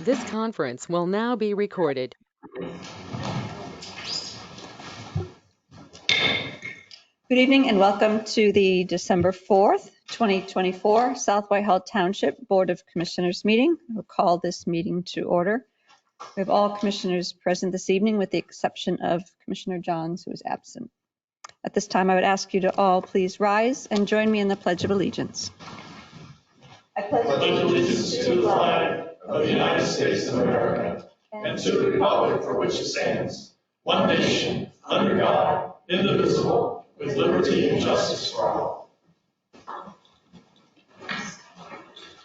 This conference will now be recorded. Good evening and welcome to the December 4th, 2024 South Whitehall Township Board of Commissioners meeting. We'll call this meeting to order. We have all commissioners present this evening with the exception of Commissioner Johns, who is absent. At this time, I would ask you to all please rise and join me in the Pledge of Allegiance. I pledge allegiance to the flag of the United States of America and to the republic for which it stands, one nation, under God, indivisible, with liberty and justice for all.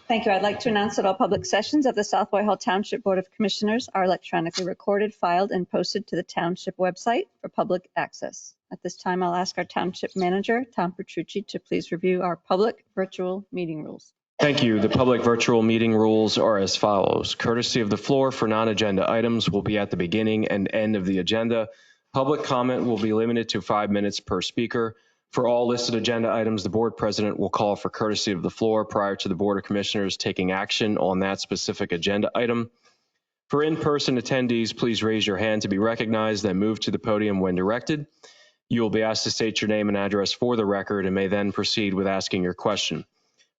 Thank you. I'd like to announce that all public sessions of the South Whitehall Township Board of Commissioners are electronically recorded, filed, and posted to the Township website for public access. At this time, I'll ask our Township Manager, Tom Petrucci, to please review our public virtual meeting rules. Thank you. The public virtual meeting rules are as follows. Courtesy of the floor for non-agenda items will be at the beginning and end of the agenda. Public comment will be limited to 5 minutes per speaker. For all listed agenda items, the board president will call for courtesy of the floor prior to the Board of Commissioners taking action on that specific agenda item. For in-person attendees, please raise your hand to be recognized, then move to the podium when directed. You will be asked to state your name and address for the record and may then proceed with asking your question.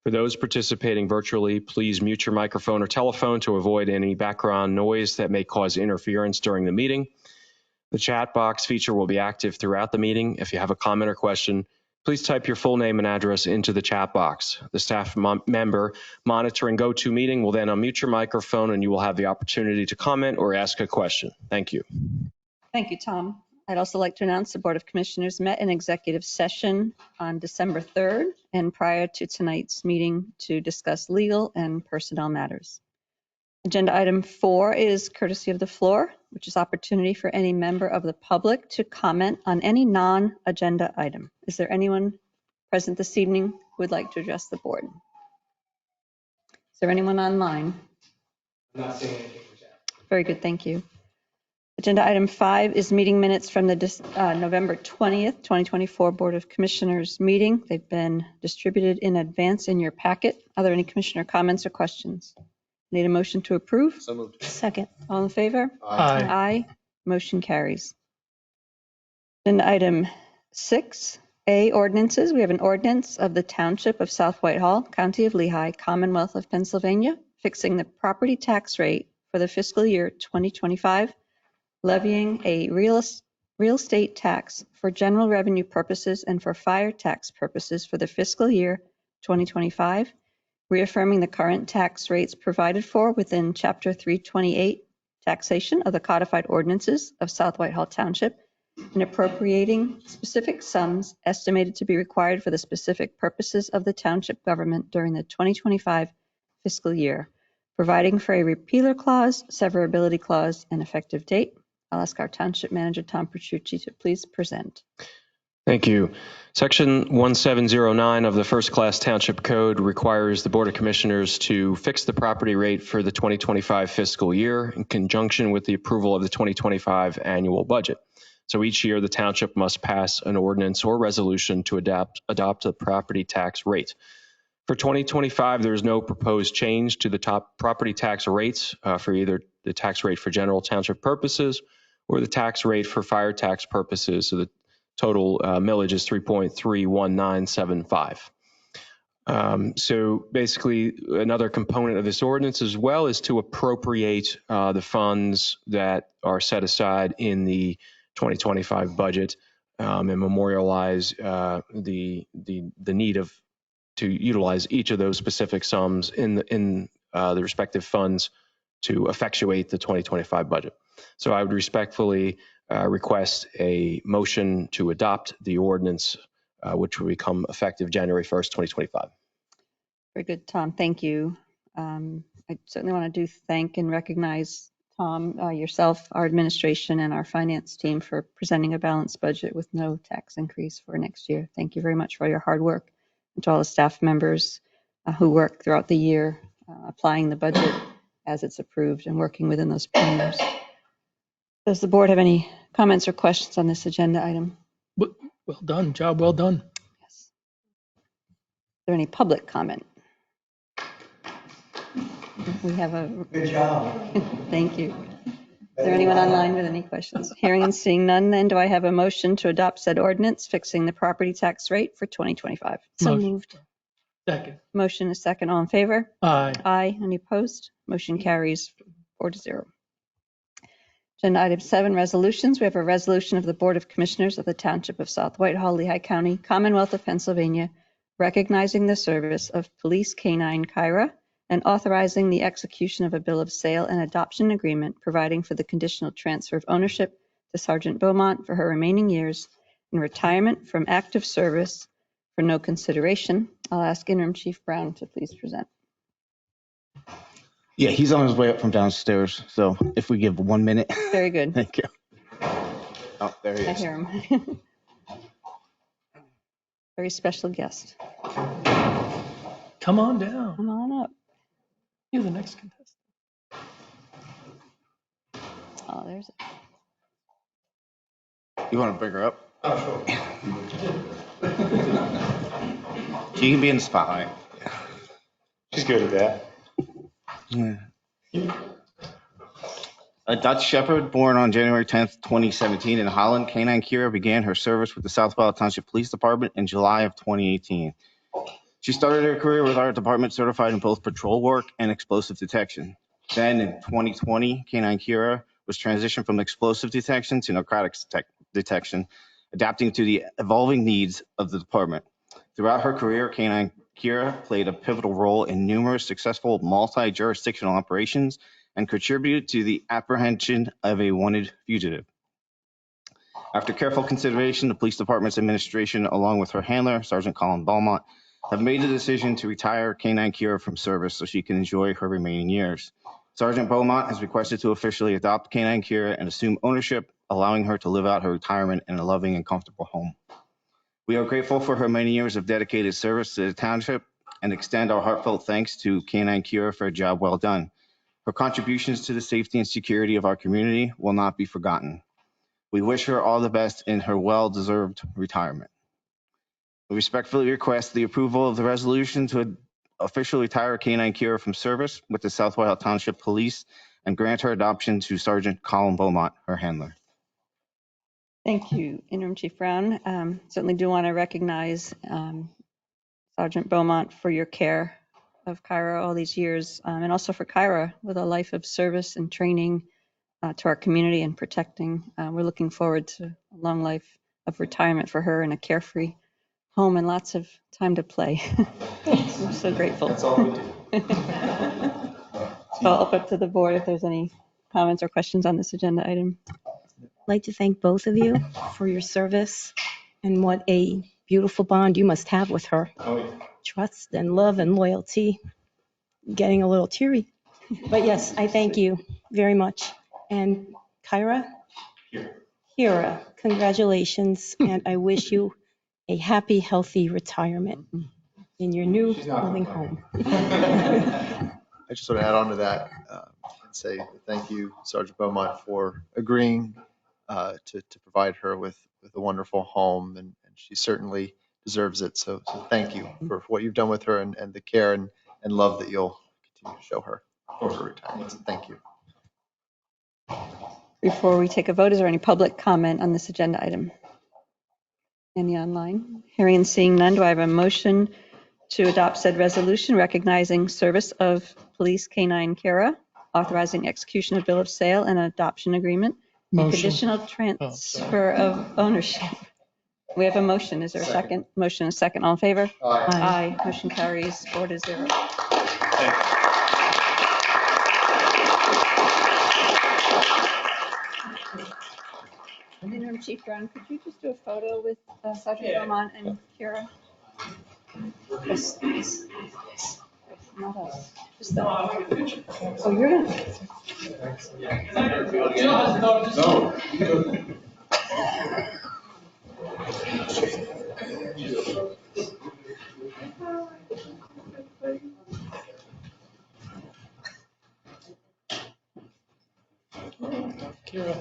For those participating virtually, please mute your microphone or telephone to avoid any background noise that may cause interference during the meeting. The chat box feature will be active throughout the meeting. If you have a comment or question, please type your full name and address into the chat box. The staff member monitoring GoToMeeting will then unmute your microphone and you will have the opportunity to comment or ask a question. Thank you. Thank you, Tom. I'd also like to announce the Board of Commissioners met in executive session on December 3rd and prior to tonight's meeting to discuss legal and personnel matters. Agenda item 4 is courtesy of the floor, which is opportunity for any member of the public to comment on any non-agenda item. Is there anyone present this evening who would like to address the board? Is there anyone online? I'm not seeing anything. Very good, thank you. Agenda item 5 is meeting minutes from the November 20th, 2024 Board of Commissioners meeting. They've been distributed in advance in your packet. Are there any commissioner comments or questions? Need a motion to approve? So moved. Second. All in favor? Aye. Aye. Motion carries. Agenda item 6A, ordinances. We have an ordinance of the Township of South Whitehall, County of Lehigh, Commonwealth of Pennsylvania, fixing the property tax rate for the fiscal year 2025, levying a real estate tax for general revenue purposes and for fire tax purposes for the fiscal year 2025, reaffirming the current tax rates provided for within Chapter 328 taxation of the codified ordinances of South Whitehall Township, and appropriating specific sums estimated to be required for the specific purposes of the township government during the 2025 fiscal year, providing for a repealer clause, severability clause, and effective date. I'll ask our Township Manager, Tom Petrucci, to please present. Thank you. Section 1709 of the First Class Township Code requires the Board of Commissioners to fix the property rate for the 2025 fiscal year in conjunction with the approval of the 2025 annual budget. So each year, the township must pass an ordinance or resolution to adopt the property tax rate. For 2025, there is no proposed change to the top property tax rates for either the tax rate for general township purposes or the tax rate for fire tax purposes. So the total millage is 3.31975. So basically, another component of this ordinance as well is to appropriate the funds that are set aside in the 2025 budget and memorialize the need to utilize each of those specific sums in the respective funds to effectuate the 2025 budget. So I would respectfully request a motion to adopt the ordinance, which will become effective January 1st, 2025. Very good, Tom. Thank you. I certainly want to thank and recognize Tom, yourself, our administration, and our finance team for presenting a balanced budget with no tax increase for next year. Thank you very much for your hard work, and to all the staff members who work throughout the year applying the budget as it's approved and working within those parameters. Does the board have any comments or questions on this agenda item? Well done. Job well done. Yes. Is there any public comment? We have a, Good job. thank you. Is there anyone online with any questions? Hearing and seeing none, then do I have a motion to adopt said ordinance fixing the property tax rate for 2025? So Motion. moved. Second. Motion is second. All in favor? Aye. Aye. Any opposed? Motion carries 4-0. Agenda item 7, resolutions. We have a resolution of the Board of Commissioners of the Township of South Whitehall, Lehigh County, Commonwealth of Pennsylvania, recognizing the service of Police K-9 Kyra and authorizing the execution of a bill of sale and adoption agreement providing for the conditional transfer of ownership to Sergeant Beaumont for her remaining years in retirement from active service for no consideration. I'll ask Interim Chief Brown to please present. Yeah, he's on his way up from downstairs. So if we give 1 minute. Very good. Thank you. Oh, there he I is. hear him. Very special guest. Come on down. Come on up. You're the next contestant. Oh, there's it. You want to bring her up? Oh, sure. She can be in the spotlight. She's good at that. Yeah. A Dutch Shepherd born on January 10th, 2017 in Holland, K-9 Kira began her service with the South Whitehall Township Police Department in July of 2018. She started her career with our department certified in both patrol work and explosive detection. Then in 2020, K-9 Kira was transitioned from explosive detection to narcotics detection, adapting to the evolving needs of the department. Throughout her career, K-9 Kira played a pivotal role in numerous successful multi-jurisdictional operations and contributed to the apprehension of a wanted fugitive. After careful consideration, the police department's administration, along with her handler, Sergeant Colin Beaumont, have made the decision to retire K-9 Kira from service so she can enjoy her remaining years. Sergeant Beaumont has requested to officially adopt K-9 Kira and assume ownership, allowing her to live out her retirement in a loving and comfortable home. We are grateful for her many years of dedicated service to the township and extend our heartfelt thanks to K-9 Kira for a job well done. Her contributions to the safety and security of our community will not be forgotten. We wish her all the best in her well-deserved retirement. We respectfully request the approval of the resolution to officially retire K-9 Kira from service with the South Whitehall Township Police and grant her adoption to Sergeant Colin Beaumont, her handler. Thank you, Interim Chief Brown. Certainly do want to recognize Sergeant Beaumont for your care of Kyra all these years, and also for Kyra with a life of service and training to our community and protecting. We're looking forward to a long life of retirement for her and a carefree home and lots of time to play. We're so grateful. That's all we do. So I'll open up to the board if there's any comments or questions on this agenda item. I'd like to thank both of you for your service and what a beautiful bond you must have with her. Oh, yeah. Trust and love and loyalty. Getting a little teary. But yes, I thank you very much. And Kyra? Kira, congratulations. And I wish you a happy, healthy retirement in your new She's not loving complaining. home. I just want to add on to that and say thank you, Sergeant Beaumont, for agreeing to provide her with a wonderful home, and she certainly deserves it. So thank you for what you've done with her and the care and love that you'll continue to show her for her retirement. So thank you. Before we take a vote, is there any public comment on this agenda item? Any online? Hearing and seeing none, do I have a motion to adopt said resolution recognizing service of Police K-9 Kira, authorizing execution of bill of sale and adoption agreement, and Motion. conditional transfer of ownership? We have a motion. Is there a second? Motion, a second. All in favor? Aye. Aye. Motion carries 4-0. Interim Chief Brown, could you just do a photo with Sergeant Beaumont and Kira? Yes. Not us. Just that. Oh, you're gonna. Kira.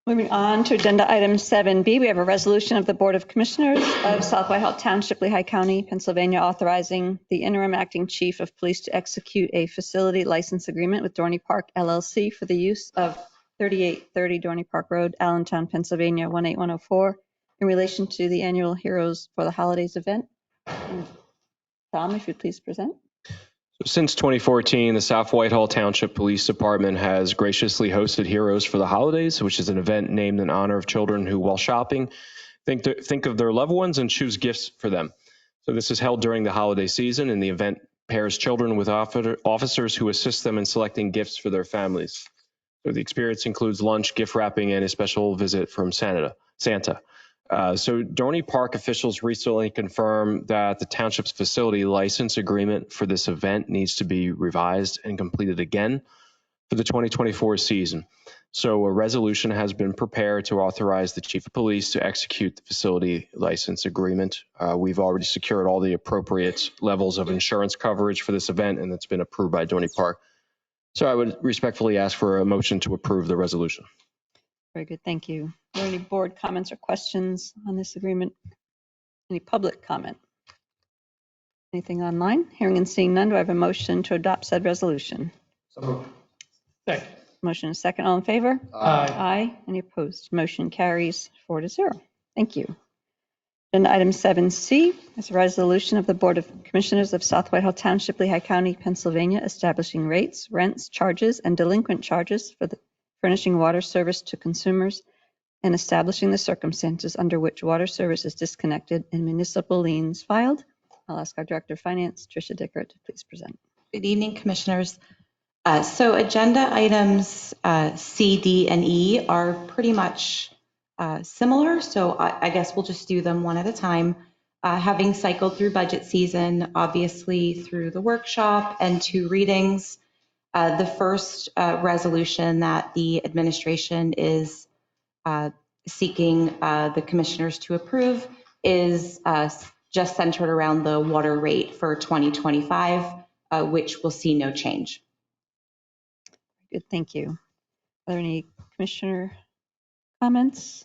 Moving on to agenda item 7B, we have a resolution of the Board of Commissioners of South Whitehall Township, Lehigh County, Pennsylvania, authorizing the interim acting chief of police to execute a facility license agreement with Dorney Park LLC for the use of 3830 Dorney Park Road, Allentown, Pennsylvania, 18104, in relation to the annual Heroes for the Holidays event. Tom, if you'd please present. Since 2014, the South Whitehall Township Police Department has graciously hosted Heroes for the Holidays, which is an event named in honor of children who, while shopping, think of their loved ones and choose gifts for them. So this is held during the holiday season, and the event pairs children with officers who assist them in selecting gifts for their families. So the experience includes lunch, gift wrapping, and a special visit from Santa. So Dorney Park officials recently confirmed that the township's facility license agreement for this event needs to be revised and completed again for the 2024 season. So a resolution has been prepared to authorize the chief of police to execute the facility license agreement. We've already secured all the appropriate levels of insurance coverage for this event, and it's been approved by Dorney Park. So I would respectfully ask for a motion to approve the resolution. Very good, thank you. Are there any board comments or questions on this agreement? Any public comment? Anything online? Hearing and seeing none, do I have a motion to adopt said resolution? Second. Motion is second. All in favor? Aye. Aye. Any opposed? Motion carries 4-0. Thank you. Agenda item 7C is a resolution of the Board of Commissioners of South Whitehall Township, Lehigh County, Pennsylvania, establishing rates, rents, charges, and delinquent charges for the furnishing water service to consumers and establishing the circumstances under which water service is disconnected and municipal liens filed. I'll ask our Director of Finance, Tricia Dickert, to please present. Good evening, Commissioners. So agenda items C, D, and E are pretty much similar, so I guess we'll just do them one at a time. Having cycled through budget season, obviously through the workshop and 2 readings, the first resolution that the administration is seeking the commissioners to approve is just centered around the water rate for 2025, which will see no change. Good, thank you. Are there any commissioner comments?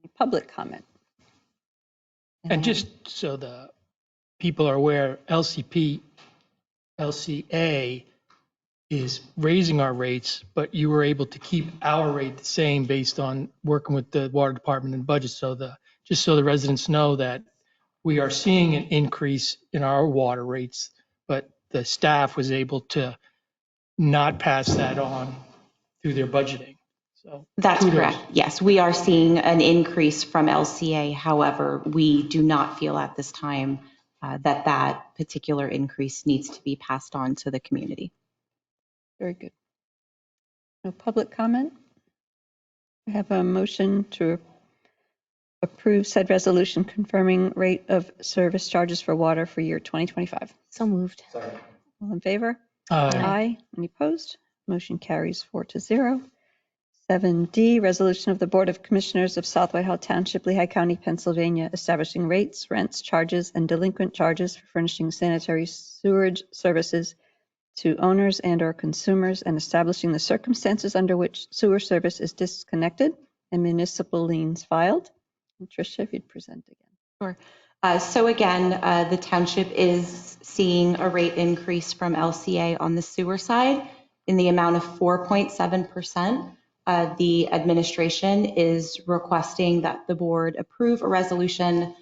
Any public comment? And just so the people are aware, LCA is raising our rates, but you were able to keep our rate the same based on working with the water department and budget. So just so the residents know that we are seeing an increase in our water rates, but the staff was able to not pass that on through their budgeting. So That's kudos. correct. Yes, we are seeing an increase from LCA. However, we do not feel at this time that particular increase needs to be passed on to the community. Very good. No public comment? I have a motion to approve said resolution confirming rate of service charges for water for year 2025. So moved. All in favor? Aye. Any opposed? Motion carries 4-0. 7D, resolution of the Board of Commissioners of South Whitehall Township, Lehigh County, Pennsylvania, establishing rates, rents, charges, and delinquent charges for furnishing sanitary sewerage services to owners and/or consumers and establishing the circumstances under which sewer service is disconnected and municipal liens filed. And Tricia, if you'd present again. Sure. So again, the township is seeing a rate increase from LCA on the sewer side in the amount of 4.7%. The administration is requesting that the board approve a resolution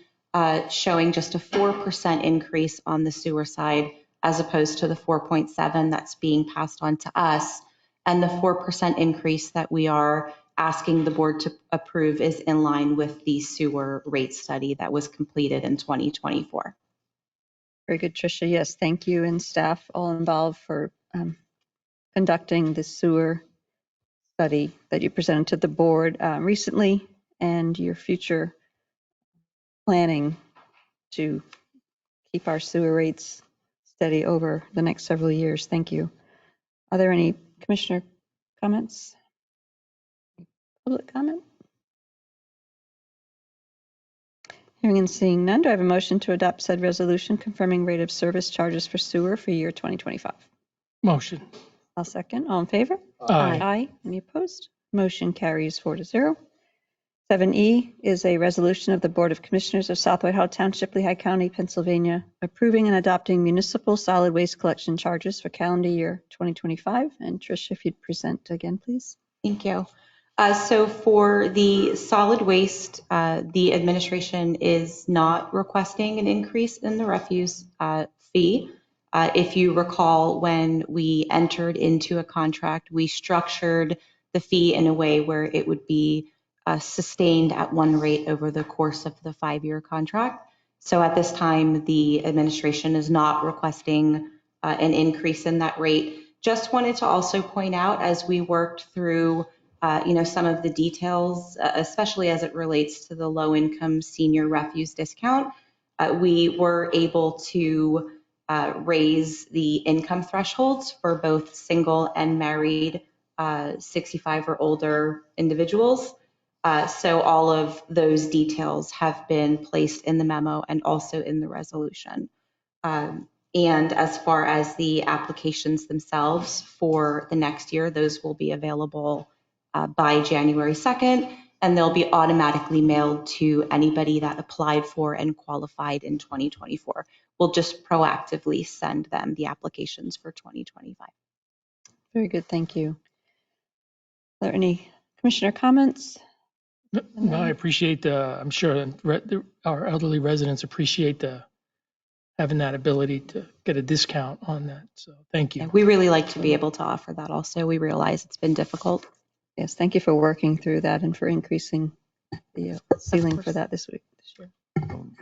showing just a 4% increase on the sewer side as opposed to the 4.7 that's being passed on to us. And the 4% increase that we are asking the board to approve is in line with the sewer rate study that was completed in 2024. Very good, Tricia. Yes, thank you and staff all involved for conducting the sewer study that you presented to the board recently and your future planning to keep our sewer rates steady over the next several years. Thank you. Are there any commissioner comments? Public comment? Hearing and seeing none, do I have a motion to adopt said resolution confirming rate of service charges for sewer for year 2025? Motion. I'll second. All in favor? Aye. Aye. Any opposed? Motion carries 4-0. 7E is a resolution of the Board of Commissioners of South Whitehall Township, Lehigh County, Pennsylvania, approving and adopting municipal solid waste collection charges for calendar year 2025. And Tricia, if you'd present again, please. Thank you. So for the solid waste, the administration is not requesting an increase in the refuse fee. If you recall, when we entered into a contract, we structured the fee in a way where it would be sustained at one rate over the course of the 5-year contract. So at this time, the administration is not requesting an increase in that rate. Just wanted to also point out, as we worked through some of the details, especially as it relates to the low-income senior refuse discount, we were able to raise the income thresholds for both single and married 65 or older individuals. So all of those details have been placed in the memo and also in the resolution. And as far as the applications themselves for the next year, those will be available by January 2nd, and they'll be automatically mailed to anybody that applied for and qualified in 2024. We'll just proactively send them the applications for 2025. Very good. Thank you. Are there any commissioner comments? No, I appreciate I'm sure our elderly residents appreciate having that ability to get a discount on that. So thank you. Yeah, we really like to be able to offer that also. We realize it's been difficult. Yes, thank you for working through that and for increasing the ceiling for that this year.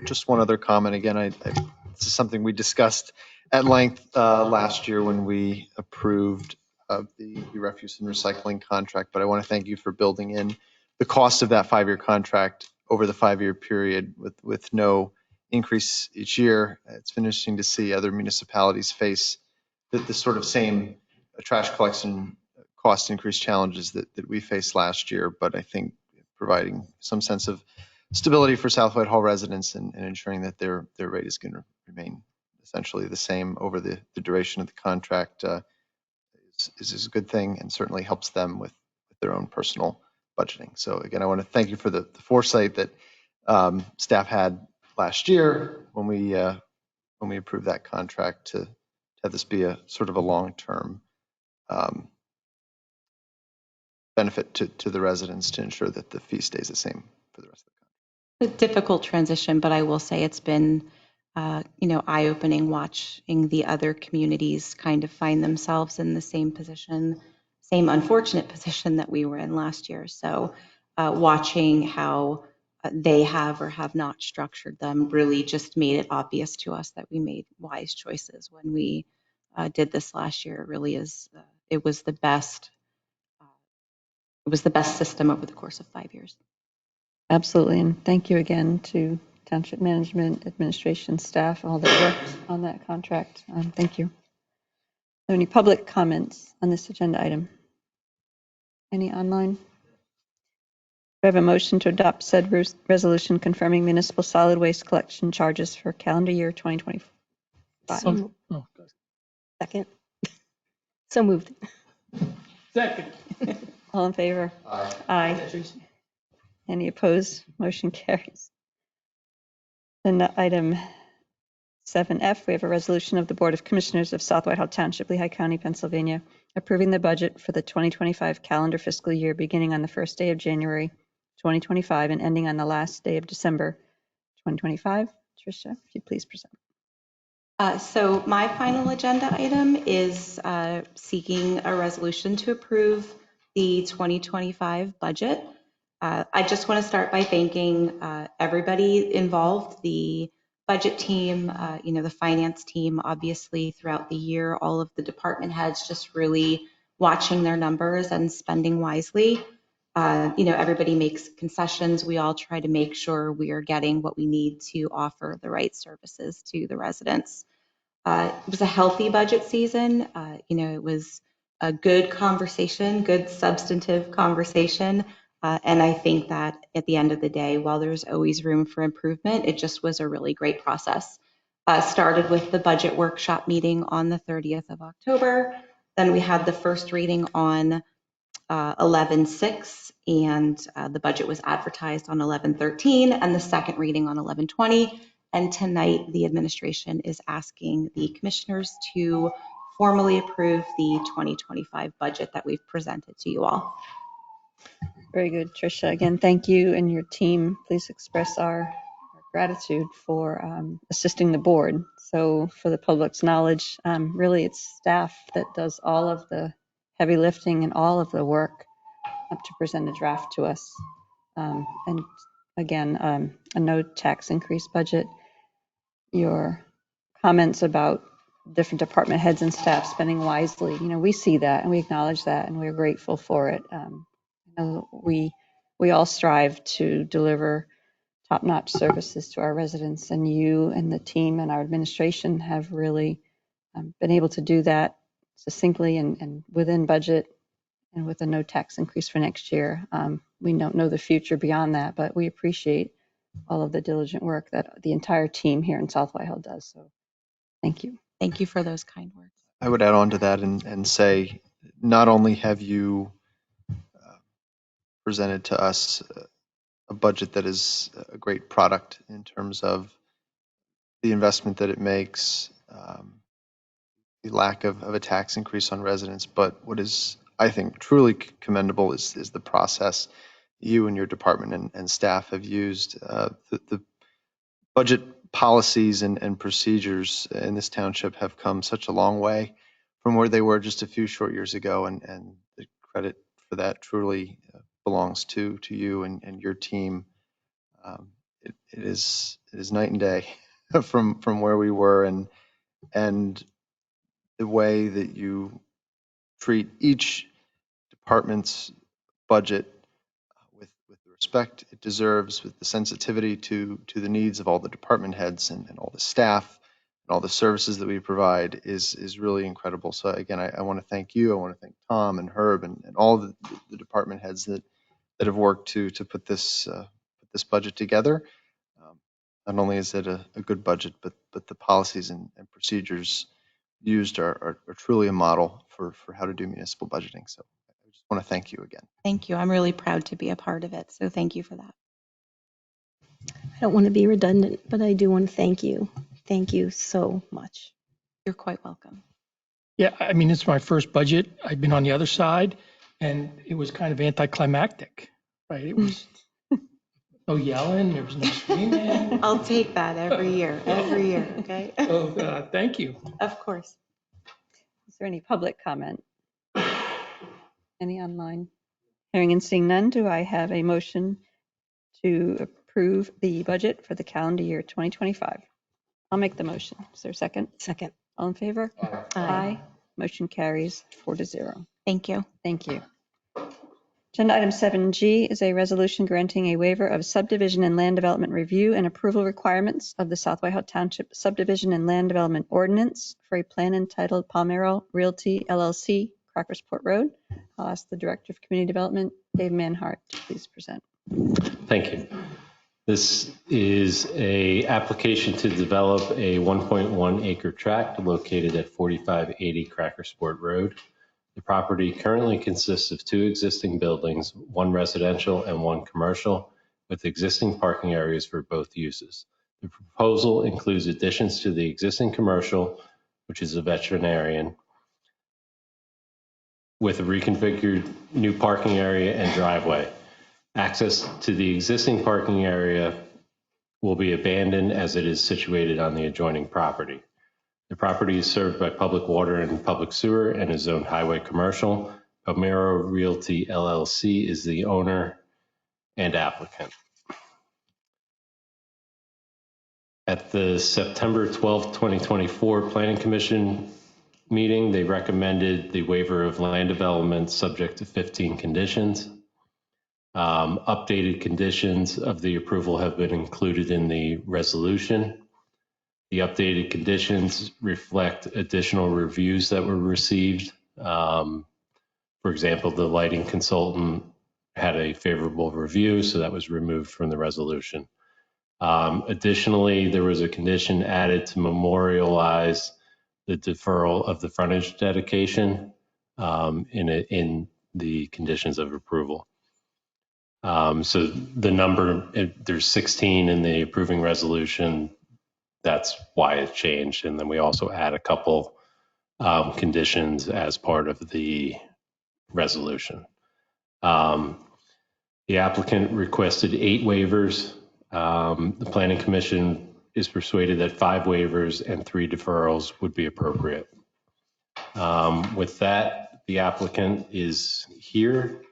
Just one other comment. Again, this is something we discussed at length last year when we approved the refuse and recycling contract, but I want to thank you for building in the cost of that 5-year contract over the 5-year period with no increase each year. It's interesting to see other municipalities face the sort of same trash collection cost increase challenges that we faced last year, but I think providing some sense of stability for South Whitehall residents and ensuring that their rate is going to remain essentially the same over the duration of the contract is a good thing and certainly helps them with their own personal budgeting. So again, I want to thank you for the foresight that staff had last year when we approved that contract to have this be a sort of a long-term benefit to the residents to ensure that the fee stays the same for the rest of the contract. A difficult transition, but I will say it's been eye-opening watching the other communities kind of find themselves in the same position, same unfortunate position that we were in last year. So watching how they have or have not structured them really just made it obvious to us that we made wise choices when we did this last year. It really is, it was the best system over the course of 5 years. Absolutely. And thank you again to Township Management, Administration, staff, all that worked on that contract. Thank you. Are there any public comments on this agenda item? Any online? Do I have a motion to adopt said resolution confirming municipal solid waste collection charges for calendar year 2025? Second. So moved. Second. All in favor? Aye. Aye. Any opposed? Motion carries. Then item 7F, we have a resolution of the Board of Commissioners of South Whitehall Township, Lehigh County, Pennsylvania, approving the budget for the 2025 calendar fiscal year beginning on the first day of January 2025 and ending on the last day of December 2025. Tricia, if you please present. So my final agenda item is seeking a resolution to approve the 2025 budget. I just want to start by thanking everybody involved, the budget team, the finance team, obviously throughout the year, all of the department heads just really watching their numbers and spending wisely. Everybody makes concessions. We all try to make sure we are getting what we need to offer the right services to the residents. It was a healthy budget season. It was a good conversation, good substantive conversation. And I think that at the end of the day, while there's always room for improvement, it just was a really great process. Started with the budget workshop meeting on the 30th of October. Then we had the first reading on 11/6, and the budget was advertised on 11/13, and the second reading on 11/20. And tonight, the administration is asking the commissioners to formally approve the 2025 budget that we've presented to you all. Very good, Tricia. Again, thank you and your team. Please express our gratitude for assisting the board. So for the public's knowledge, really it's staff that does all of the heavy lifting and all of the work up to present a draft to us. And again, a no tax increase budget. Your comments about different department heads and staff spending wisely, we see that and we acknowledge that and we're grateful for it. We all strive to deliver top-notch services to our residents, and you and the team and our administration have really been able to do that succinctly and within budget and with a no tax increase for next year. We don't know the future beyond that, but we appreciate all of the diligent work that the entire team here in South Whitehall does. So thank you. Thank you for those kind words. I would add on to that and say, not only have you presented to us a budget that is a great product in terms of the investment that it makes, the lack of a tax increase on residents, but what is, I think, truly commendable is the process you and your department and staff have used. The budget policies and procedures in this township have come such a long way from where they were just a few short years ago, and the credit for that truly belongs to you and your team. It is night and day from where we were, and the way that you treat each department's budget with the respect it deserves, with the sensitivity to the needs of all the department heads and all the staff and all the services that we provide is really incredible. So again, I want to thank you. I want to thank Tom and Herb and all the department heads that have worked to put this budget together. Not only is it a good budget, but the policies and procedures used are truly a model for how to do municipal budgeting. So I just want to thank you again. Thank you. I'm really proud to be a part of it. So thank you for that. I don't want to be redundant, but I do want to thank you. Thank you so much. You're quite welcome. Yeah, I mean, it's my first budget. I've been on the other side, and it was kind of anticlimactic, right? It was no yelling, there was no screaming. I'll take that every year, okay? So thank you. Of course. Is there any public comment? Any online? Hearing and seeing none, do I have a motion to approve the budget for the calendar year 2025? I'll make the motion. Is there a second? Second. All in favor? Aye. Motion carries 4-0. Thank you. Thank you. Agenda item 7G is a resolution granting a waiver of subdivision and land development review and approval requirements of the South Whitehall Township Subdivision and Land Development Ordinance for a plan entitled Palmero Realty LLC, Crockersport Road. I'll ask the Director of Community Development, Dave Manhart, to please present. Thank you. This is an application to develop a 1.1 acre tract located at 4580 Crackersport Road. The property currently consists of 2 existing buildings, 1 residential and 1 commercial, with existing parking areas for both uses. The proposal includes additions to the existing commercial, which is a veterinarian, with a reconfigured new parking area and driveway. Access to the existing parking area will be abandoned as it is situated on the adjoining property. The property is served by public water and public sewer and is zoned highway commercial. Palmero Realty LLC is the owner and applicant. At the September 12, 2024 Planning Commission meeting, they recommended the waiver of land development subject to 15 conditions. Updated conditions of the approval have been included in the resolution. The updated conditions reflect additional reviews that were received. For example, the lighting consultant had a favorable review, so that was removed from the resolution. Additionally, there was a condition added to memorialize the deferral of the frontage dedication in the conditions of approval. So the number, there's 16 in the approving resolution. That's why it changed. And then we also add a couple conditions as part of the resolution. The applicant requested 8 waivers. The Planning Commission is persuaded that 5 waivers and 3 deferrals would be appropriate. With that, the applicant is here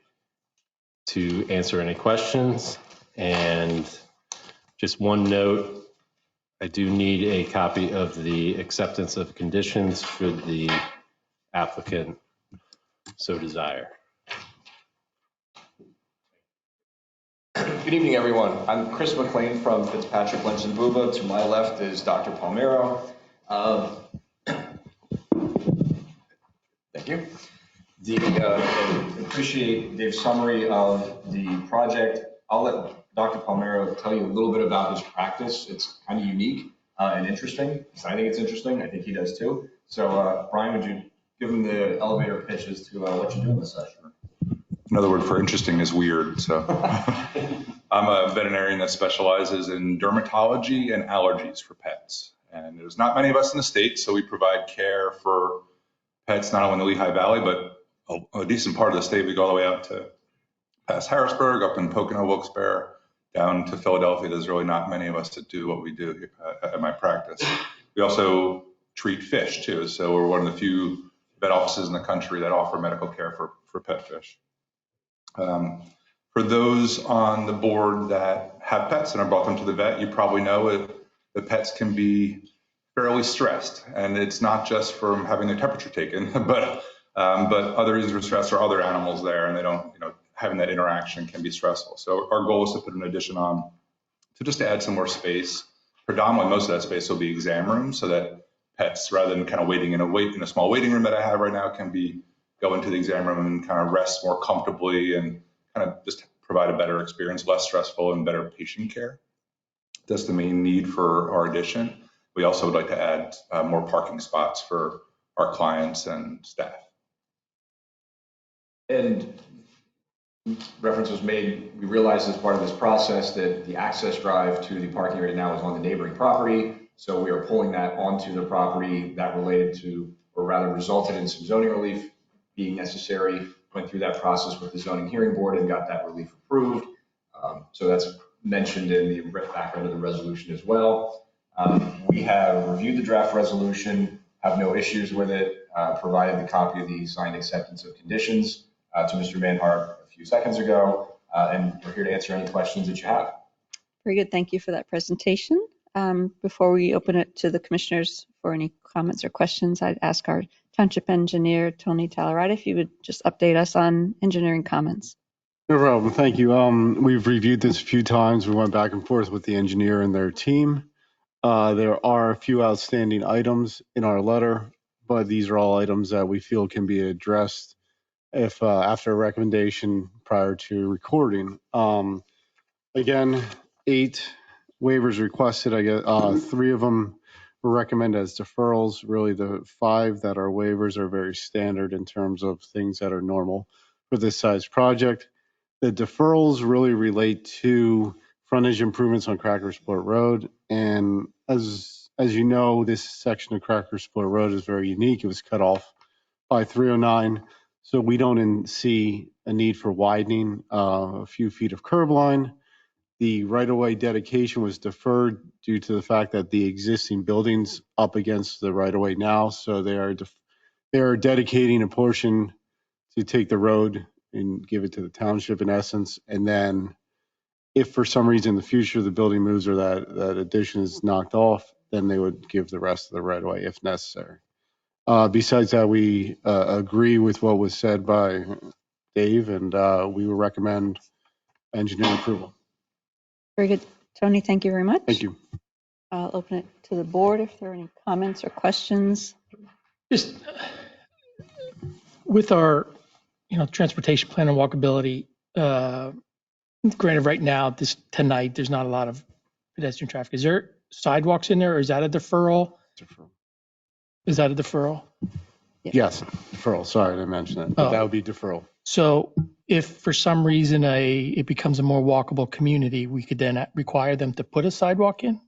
to answer any questions. And just one note, I do need a copy of the acceptance of conditions should the applicant so desire. Good evening, everyone. I'm Chris McLean from Fitzpatrick Lynch and Buba. To my left is Dr. Palmero. Thank you. I appreciate Dave's summary of the project. I'll let Dr. Palmero tell you a little bit about his practice. It's kind of unique and interesting. I think it's interesting. I think he does too. So, Brian, would you give him the elevator pitch as to what you do in this session? Another word for interesting is weird. So I'm a veterinarian that specializes in dermatology and allergies for pets. And there's not many of us in the state, so we provide care for pets not only in the Lehigh Valley, but a decent part of the state. We go all the way out to past Harrisburg, up in Pocono, Wilkes-Barre, down to Philadelphia. There's really not many of us that do what we do at my practice. We also treat fish too. So we're one of the few vet offices in the country that offer medical care for pet fish. For those on the board that have pets and have brought them to the vet, you probably know the pets can be fairly stressed, and it's not just from having their temperature taken, but other reasons for stress are other animals there, and they don't, having that interaction can be stressful. So our goal is to put an addition on to just add some more space. Predominantly, most of that space will be exam rooms, so that pets, rather than kind of waiting in a small waiting room that I have right now, can go into the exam room and kind of rest more comfortably and kind of just provide a better experience, less stressful and better patient care. That's the main need for our addition. We also would like to add more parking spots for our clients and staff. And reference was made, we realized as part of this process that the access drive to the parking area now is on the neighboring property. So we are pulling that onto the property that related to, or rather resulted in some zoning relief being necessary. Went through that process with the zoning hearing board and got that relief approved. So that's mentioned in the background of the resolution as well. We have reviewed the draft resolution, have no issues with it, provided the copy of the signed acceptance of conditions to Mr. Manhart a few seconds ago, and we're here to answer any questions that you have. Very good. Thank you for that presentation. Before we open it to the commissioners for any comments or questions, I'd ask our Township Engineer, Tony Tallarati, if you would just update us on engineering comments. No problem. Thank you. We've reviewed this a few times. We went back and forth with the engineer and their team. There are a few outstanding items in our letter, but these are all items that we feel can be addressed if after a recommendation prior to recording. Again, 8 waivers requested. I guess 3 of them were recommended as deferrals. Really, the 5 that are waivers are very standard in terms of things that are normal for this size project. The deferrals really relate to frontage improvements on Crackersport Road. And as you know, this section of Crackersport Road is very unique. It was cut off by 309. So we don't see a need for widening a few feet of curb line. The right-of-way dedication was deferred due to the fact that the existing building's up against the right-of-way now. So they are dedicating a portion to take the road and give it to the township in essence. And then if for some reason in the future the building moves or that addition is knocked off, then they would give the rest of the right-of-way if necessary. Besides that, we agree with what was said by Dave, and we will recommend engineering approval. Very good. Tony, thank you very much. Thank you. I'll open it to the board if there are any comments or questions. Just with our, transportation plan and walkability, granted, right now, tonight, there's not a lot of pedestrian traffic. Is there sidewalks in there, or is that a deferral? Is that a deferral? Yes, deferral. Sorry, I didn't mention that. But that would be deferral. So if for some reason it becomes a more walkable community, we could then require them to put a sidewalk in?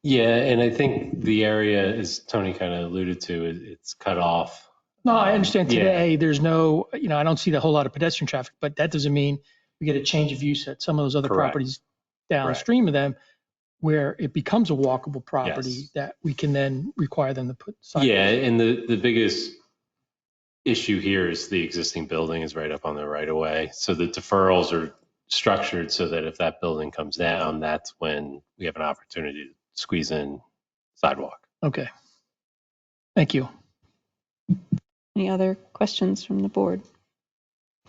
Yeah, and I think the area, as Tony kind of alluded to, it's cut off. No, I understand Yeah. today, there's no, I don't see a whole lot of pedestrian traffic, but that doesn't mean we get a change of use at some of those other Correct. properties downstream of them where it becomes a walkable property Yes. that we can then require them to put sidewalks. Yeah, and the biggest issue here is the existing building is right up on the right of way. So the deferrals are structured so that if that building comes down, that's when we have an opportunity to squeeze in sidewalk. Okay. Thank you. Any other questions from the board?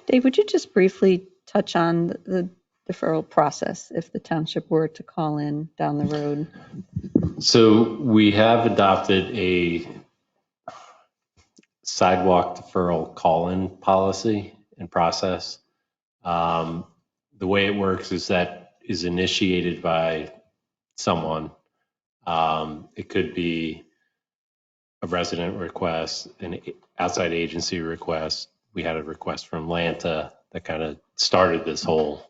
Dave, would you just briefly touch on the deferral process if the township were to call in down the road? So we have adopted a sidewalk deferral call-in policy and process. The way it works is that is initiated by someone. It could be a resident request, an outside agency request. We had a request from Lanta that kind of started this whole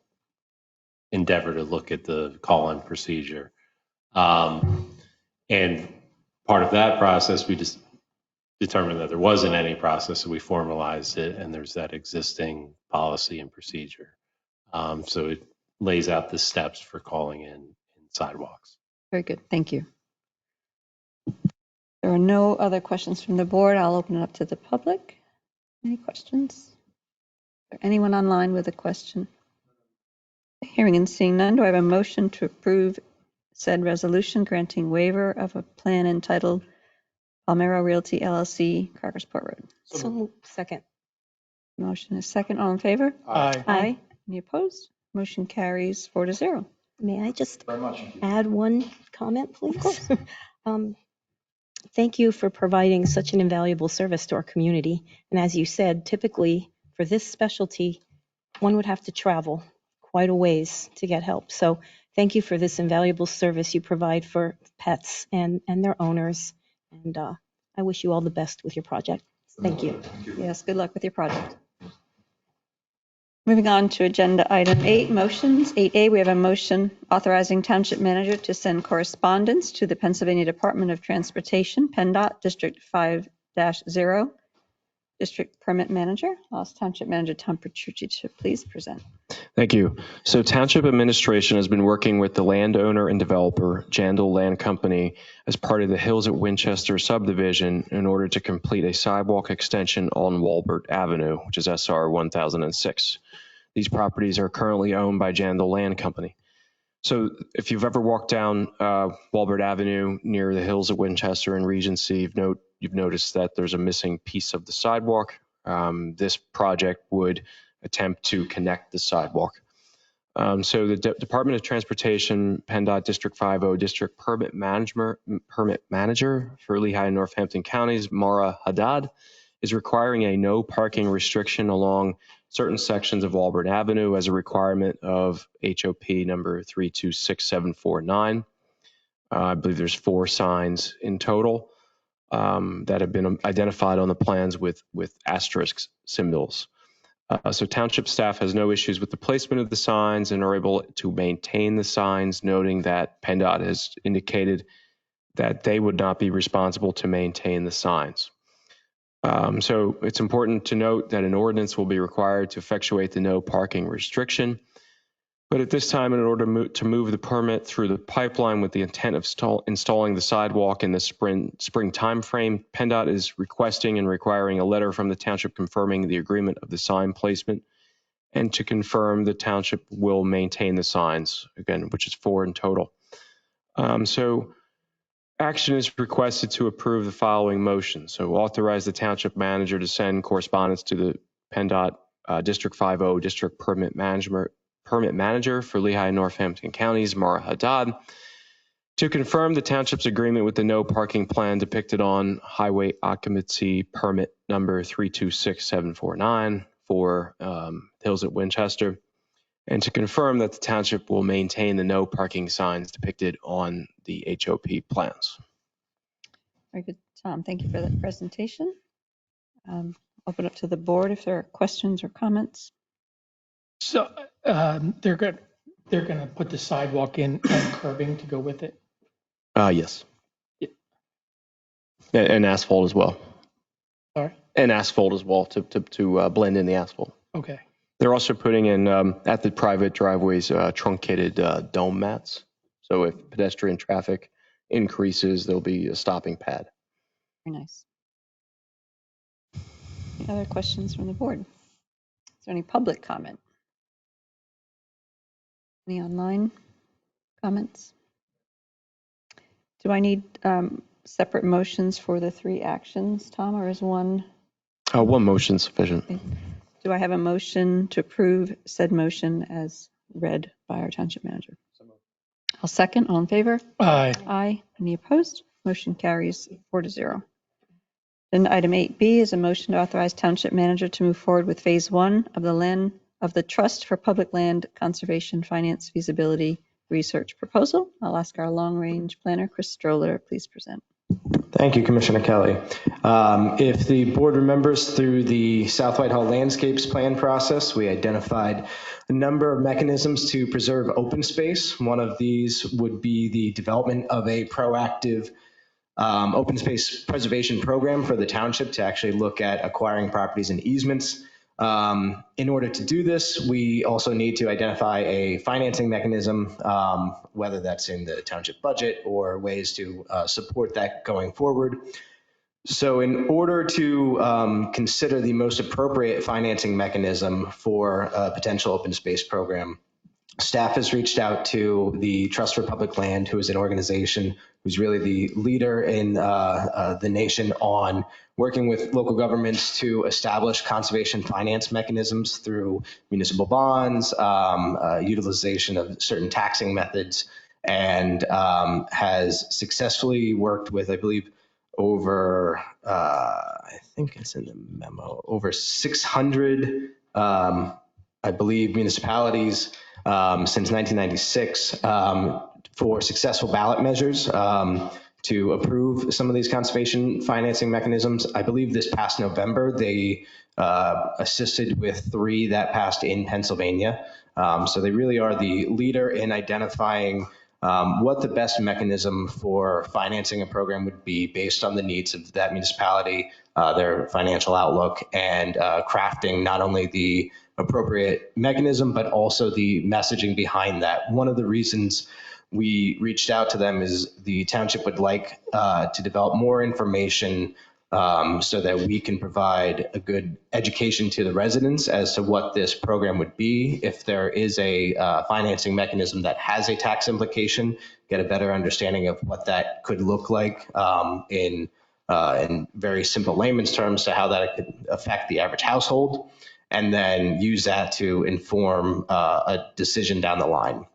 endeavor to look at the call-in procedure. And part of that process, we just determined that there wasn't any process, so we formalized it, and there's that existing policy and procedure. So it lays out the steps for calling in sidewalks. Very good. Thank you. There are no other questions from the board. I'll open it up to the public. Any questions? Is there anyone online with a question? Hearing and seeing none, do I have a motion to approve said resolution granting waiver of a plan entitled Palmero Realty LLC, Crackersport Road? So second. Motion is second. All in favor? Aye. Aye. Any opposed? Motion carries 4-0. May I just Very much. add one comment, please? Thank you for providing such an invaluable service to our community. And as you said, typically for this specialty, one would have to travel quite a ways to get help. So thank you for this invaluable service you provide for pets and their owners. And I wish you all the best with your project. Thank you. Yes, good luck with your project. Moving on to agenda item 8, motions. 8A, we have a motion authorizing township manager to send correspondence to the Pennsylvania Department of Transportation, PennDOT, District 5-0, District Permit Manager. I'll ask Township Manager Tom Petrucci to please present. Thank you. So Township Administration has been working with the landowner and developer, Jandal Land Company, as part of the Hills at Winchester subdivision in order to complete a sidewalk extension on Walbert Avenue, which is SR 1006. These properties are currently owned by Jandal Land Company. So if you've ever walked down Walbert Avenue near the Hills at Winchester and Regency, you've noticed that there's a missing piece of the sidewalk. This project would attempt to connect the sidewalk. So the Department of Transportation, PennDOT District 50 District Permit Manager for Lehigh and Northampton counties, Mara Haddad, is requiring a no parking restriction along certain sections of Walbert Avenue as a requirement of HOP number 326749. I believe there's 4 signs in total that have been identified on the plans with asterisk symbols. So township staff has no issues with the placement of the signs and are able to maintain the signs, noting that PennDOT has indicated that they would not be responsible to maintain the signs. So it's important to note that an ordinance will be required to effectuate the no parking restriction. But at this time, in order to move the permit through the pipeline with the intent of installing the sidewalk in the spring timeframe, PennDOT is requesting and requiring a letter from the township confirming the agreement of the sign placement and to confirm the township will maintain the signs, again, which is 4 in total. So action is requested to approve the following motion. So authorize the township manager to send correspondence to the PennDOT District 50 District Permit permit manager for Lehigh and Northampton counties, Mara Haddad, to confirm the township's agreement with the no parking plan depicted on highway occupancy permit number 326749 for Hills at Winchester, and to confirm that the township will maintain the no parking signs depicted on the HOP plans. Very good, Tom. Thank you for that presentation. Open up to the board if there are questions or comments. So they're going to put the sidewalk in and curbing to go with it? Yes. Yeah. And asphalt as well. Sorry? And asphalt as well to blend in the asphalt. Okay. They're also putting in, at the private driveways, truncated dome mats. So if pedestrian traffic increases, there'll be a stopping pad. Very nice. Any other questions from the board? Is there any public comment? Any online comments? Do I need separate motions for the three actions, Tom, or is one? One motion sufficient. Do I have a motion to approve said motion as read by our township manager? I'll second. All in favor? Aye. Aye. Any opposed? Motion carries 4-0. Then item 8B is a motion to authorize township manager to move forward with phase 1 of the Trust for Public Land Conservation Finance Feasibility Research proposal. I'll ask our long-range planner, Chris Stroller, please present. Thank you, Commissioner Kelly. If the board remembers, through the South Whitehall Landscapes Plan process, we identified a number of mechanisms to preserve open space. One of these would be the development of a proactive open space preservation program for the township to actually look at acquiring properties and easements. In order to do this, we also need to identify a financing mechanism, whether that's in the township budget or ways to support that going forward. So in order to consider the most appropriate financing mechanism for a potential open space program, staff has reached out to the Trust for Public Land, who is an organization who's really the leader in the nation on working with local governments to establish conservation finance mechanisms through municipal bonds, utilization of certain taxing methods, and has successfully worked with, I believe, over, I think it's in the memo, over 600, I believe, municipalities since 1996 for successful ballot measures to approve some of these conservation financing mechanisms. I believe this past November, they assisted with 3 that passed in Pennsylvania. So they really are the leader in identifying what the best mechanism for financing a program would be based on the needs of that municipality, their financial outlook, and crafting not only the appropriate mechanism, but also the messaging behind that. One of the reasons we reached out to them is the township would like to develop more information so that we can provide a good education to the residents as to what this program would be. If there is a financing mechanism that has a tax implication, get a better understanding of what that could look like in very simple layman's terms to how that could affect the average household, and then use that to inform a decision down the line.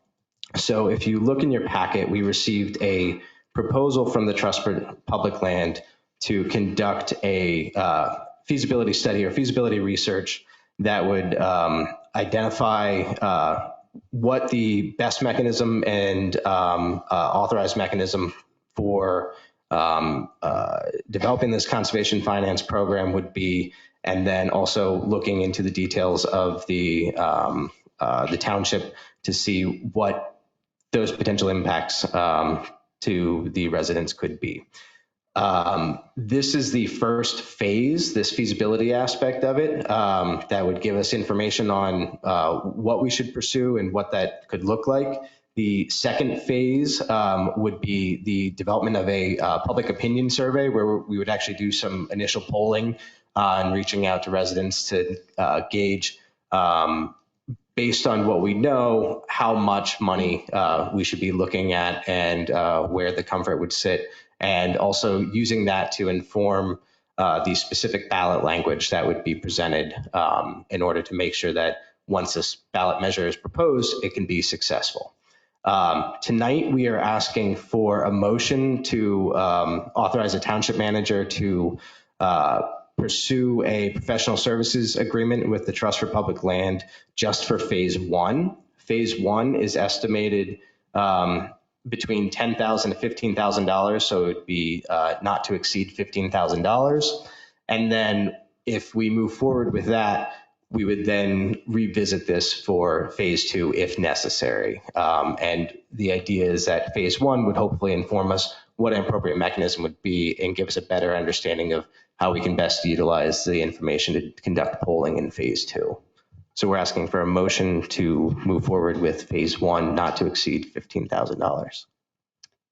So if you look in your packet, we received a proposal from the Trust for Public Land to conduct a feasibility study or feasibility research that would identify what the best mechanism and authorized mechanism for developing this conservation finance program would be, and then also looking into the details of the township to see what those potential impacts to the residents could be. This is the first phase, this feasibility aspect of it, that would give us information on what we should pursue and what that could look like. The second phase would be the development of a public opinion survey, where we would actually do some initial polling and reaching out to residents to gauge, based on what we know, how much money we should be looking at and where the comfort would sit, and also using that to inform the specific ballot language that would be presented in order to make sure that once this ballot measure is proposed, it can be successful. Tonight, we are asking for a motion to authorize a township manager to pursue a professional services agreement with the Trust for Public Land just for phase one. Phase one is estimated between $10,000 to $15,000, so it would be not to exceed $15,000. And then if we move forward with that, we would then revisit this for phase two if necessary. And the idea is that phase one would hopefully inform us what an appropriate mechanism would be and give us a better understanding of how we can best utilize the information to conduct polling in phase two. So we're asking for a motion to move forward with phase one, not to exceed $15,000.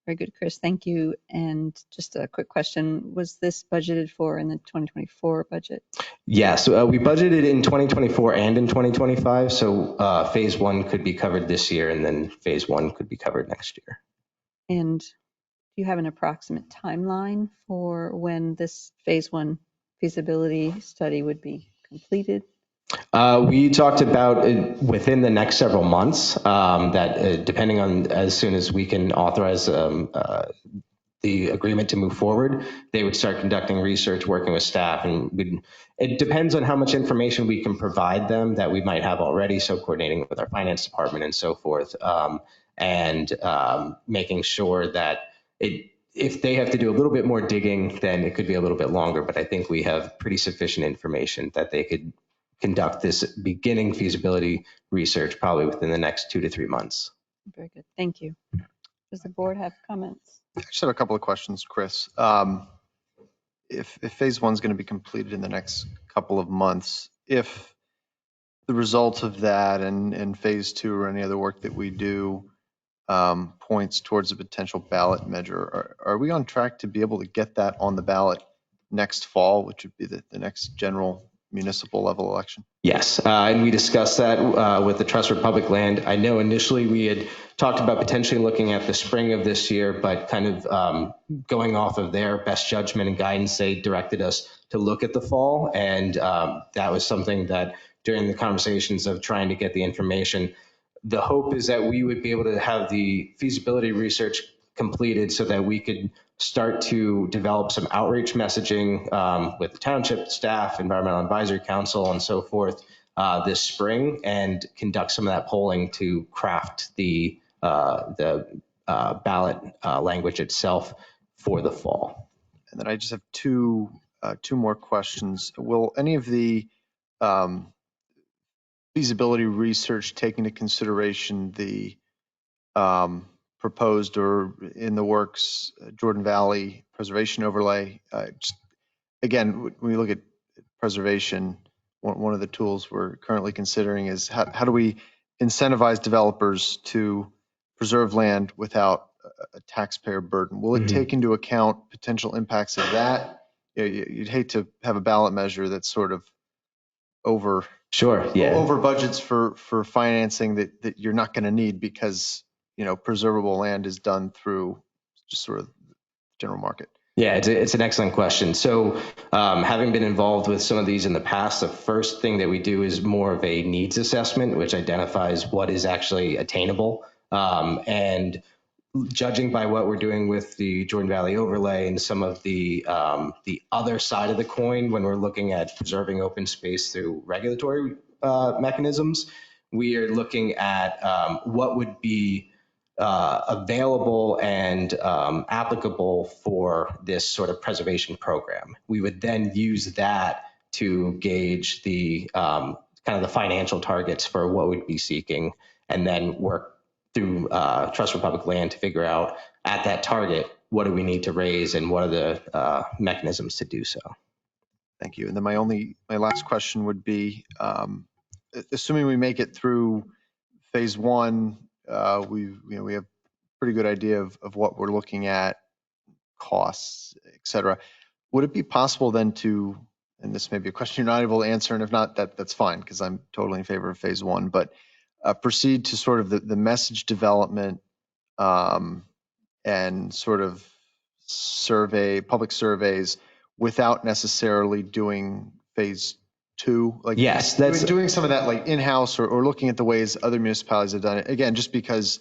Very good, Chris. Thank you. And just a quick question. Was this budgeted for in the 2024 budget? Yes, we budgeted in 2024 and in 2025. So phase one could be covered this year, and then phase one could be covered next year. And do you have an approximate timeline for when this phase one feasibility study would be completed? We talked about it within the next several months, that depending on as soon as we can authorize the agreement to move forward, they would start conducting research, working with staff, and it depends on how much information we can provide them that we might have already, so coordinating with our finance department and so forth, and making sure that if they have to do a little bit more digging, then it could be a little bit longer, but I think we have pretty sufficient information that they could conduct this beginning feasibility research probably within the next 2 to 3 months. Very good. Thank you. Does the board have comments? I just have a couple of questions, Chris. If phase one is going to be completed in the next couple of months, if the result of that and phase two or any other work that we do points towards a potential ballot measure, are we on track to be able to get that on the ballot next fall, which would be the next general municipal level election? Yes, and we discussed that with the Trust for Public Land. I know initially we had talked about potentially looking at the spring of this year, but kind of going off of their best judgment and guidance, they directed us to look at the fall. And that was something that during the conversations of trying to get the information, the hope is that we would be able to have the feasibility research completed so that we could start to develop some outreach messaging with the township staff, environmental advisory council, and so forth this spring, and conduct some of that polling to craft the ballot language itself for the fall. And then I just have two more questions. Will any of the feasibility research take into consideration the proposed or in the works Jordan Valley preservation overlay? Again, when we look at preservation, one of the tools we're currently considering is how do we incentivize developers to preserve land without a taxpayer burden? Will it take into account potential impacts of that? You'd hate to have a ballot measure that's sort of over budgets for financing that you're not going to need because preservable land is done through just sort of general market. Yeah, it's an excellent question. So having been involved with some of these in the past, the first thing that we do is more of a needs assessment, which identifies what is actually attainable. And judging by what we're doing with the Jordan Valley overlay and some of the other side of the coin, when we're looking at preserving open space through regulatory mechanisms, we are looking at what would be available and applicable for this sort of preservation program. We would then use that to gauge the kind of the financial targets for what we'd be seeking, and then work through Trust for Public Land to figure out at that target, what do we need to raise and what are the mechanisms to do so. Thank you. And then my last question would be, assuming we make it through phase one, we have a pretty good idea of what we're looking at, costs, et cetera. Would it be possible then to, and this may be a question you're not able to answer, and if not, that's fine, because I'm totally in favor of phase one, but proceed to sort of the message development and sort of public surveys without necessarily doing phase too? Like, Yes, that's doing some of that like in-house or looking at the ways other municipalities have done it. Again, just because,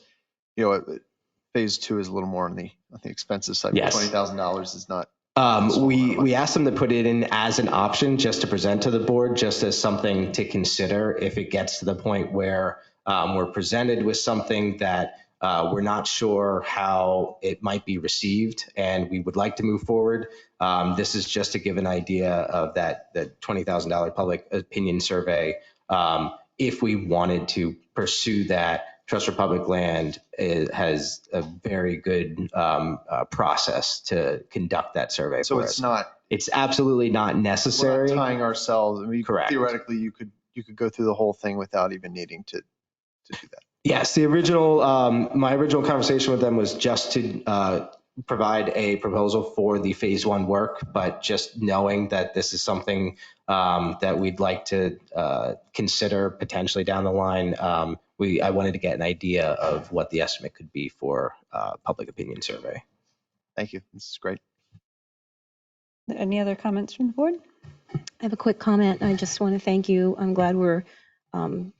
phase 2 is a little more on the expensive side. Yes. $20,000 is not. We asked them to put it in as an option just to present to the board, just as something to consider if it gets to the point where we're presented with something that we're not sure how it might be received and we would like to move forward. This is just to give an idea of the $20,000 public opinion survey. If we wanted to pursue that, Trust for Public Land has a very good process to conduct that survey. So for it's us. not. It's absolutely not necessary. We're not tying ourselves. I mean, Correct. Theoretically, you could go through the whole thing without even needing to do that. Yes, the original, my original conversation with them was just to provide a proposal for the phase 1 work, but just knowing that this is something that we'd like to consider potentially down the line. I wanted to get an idea of what the estimate could be for public opinion survey. Thank you. This is great. Any other comments from the board? I have a quick comment. I just want to thank you. I'm glad we're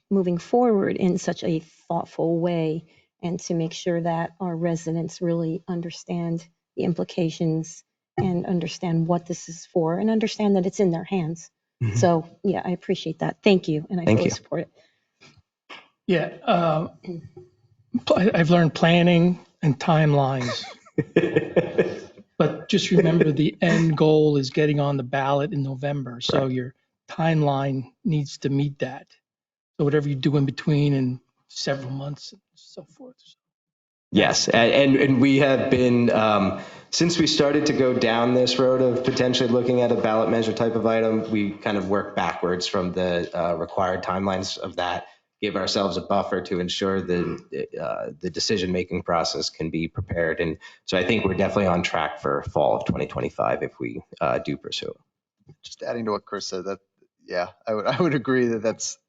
moving forward in such a thoughtful way and to make sure that our residents really understand the implications and understand what this is for and understand that it's in their hands. Mm-hmm. So yeah, I appreciate that. Thank you. And I fully support it. Yeah. I've learned planning and timelines. But just remember the end goal is getting on the ballot in November. So your timeline needs to meet that. So whatever you do in between and several months and so forth. Yes, and we have been, since we started to go down this road of potentially looking at a ballot measure type of item, we kind of worked backwards from the required timelines of that, give ourselves a buffer to ensure the decision-making process can be prepared. And so I think we're definitely on track for fall of 2025 if we do pursue it. Just adding to what Chris said, I would agree that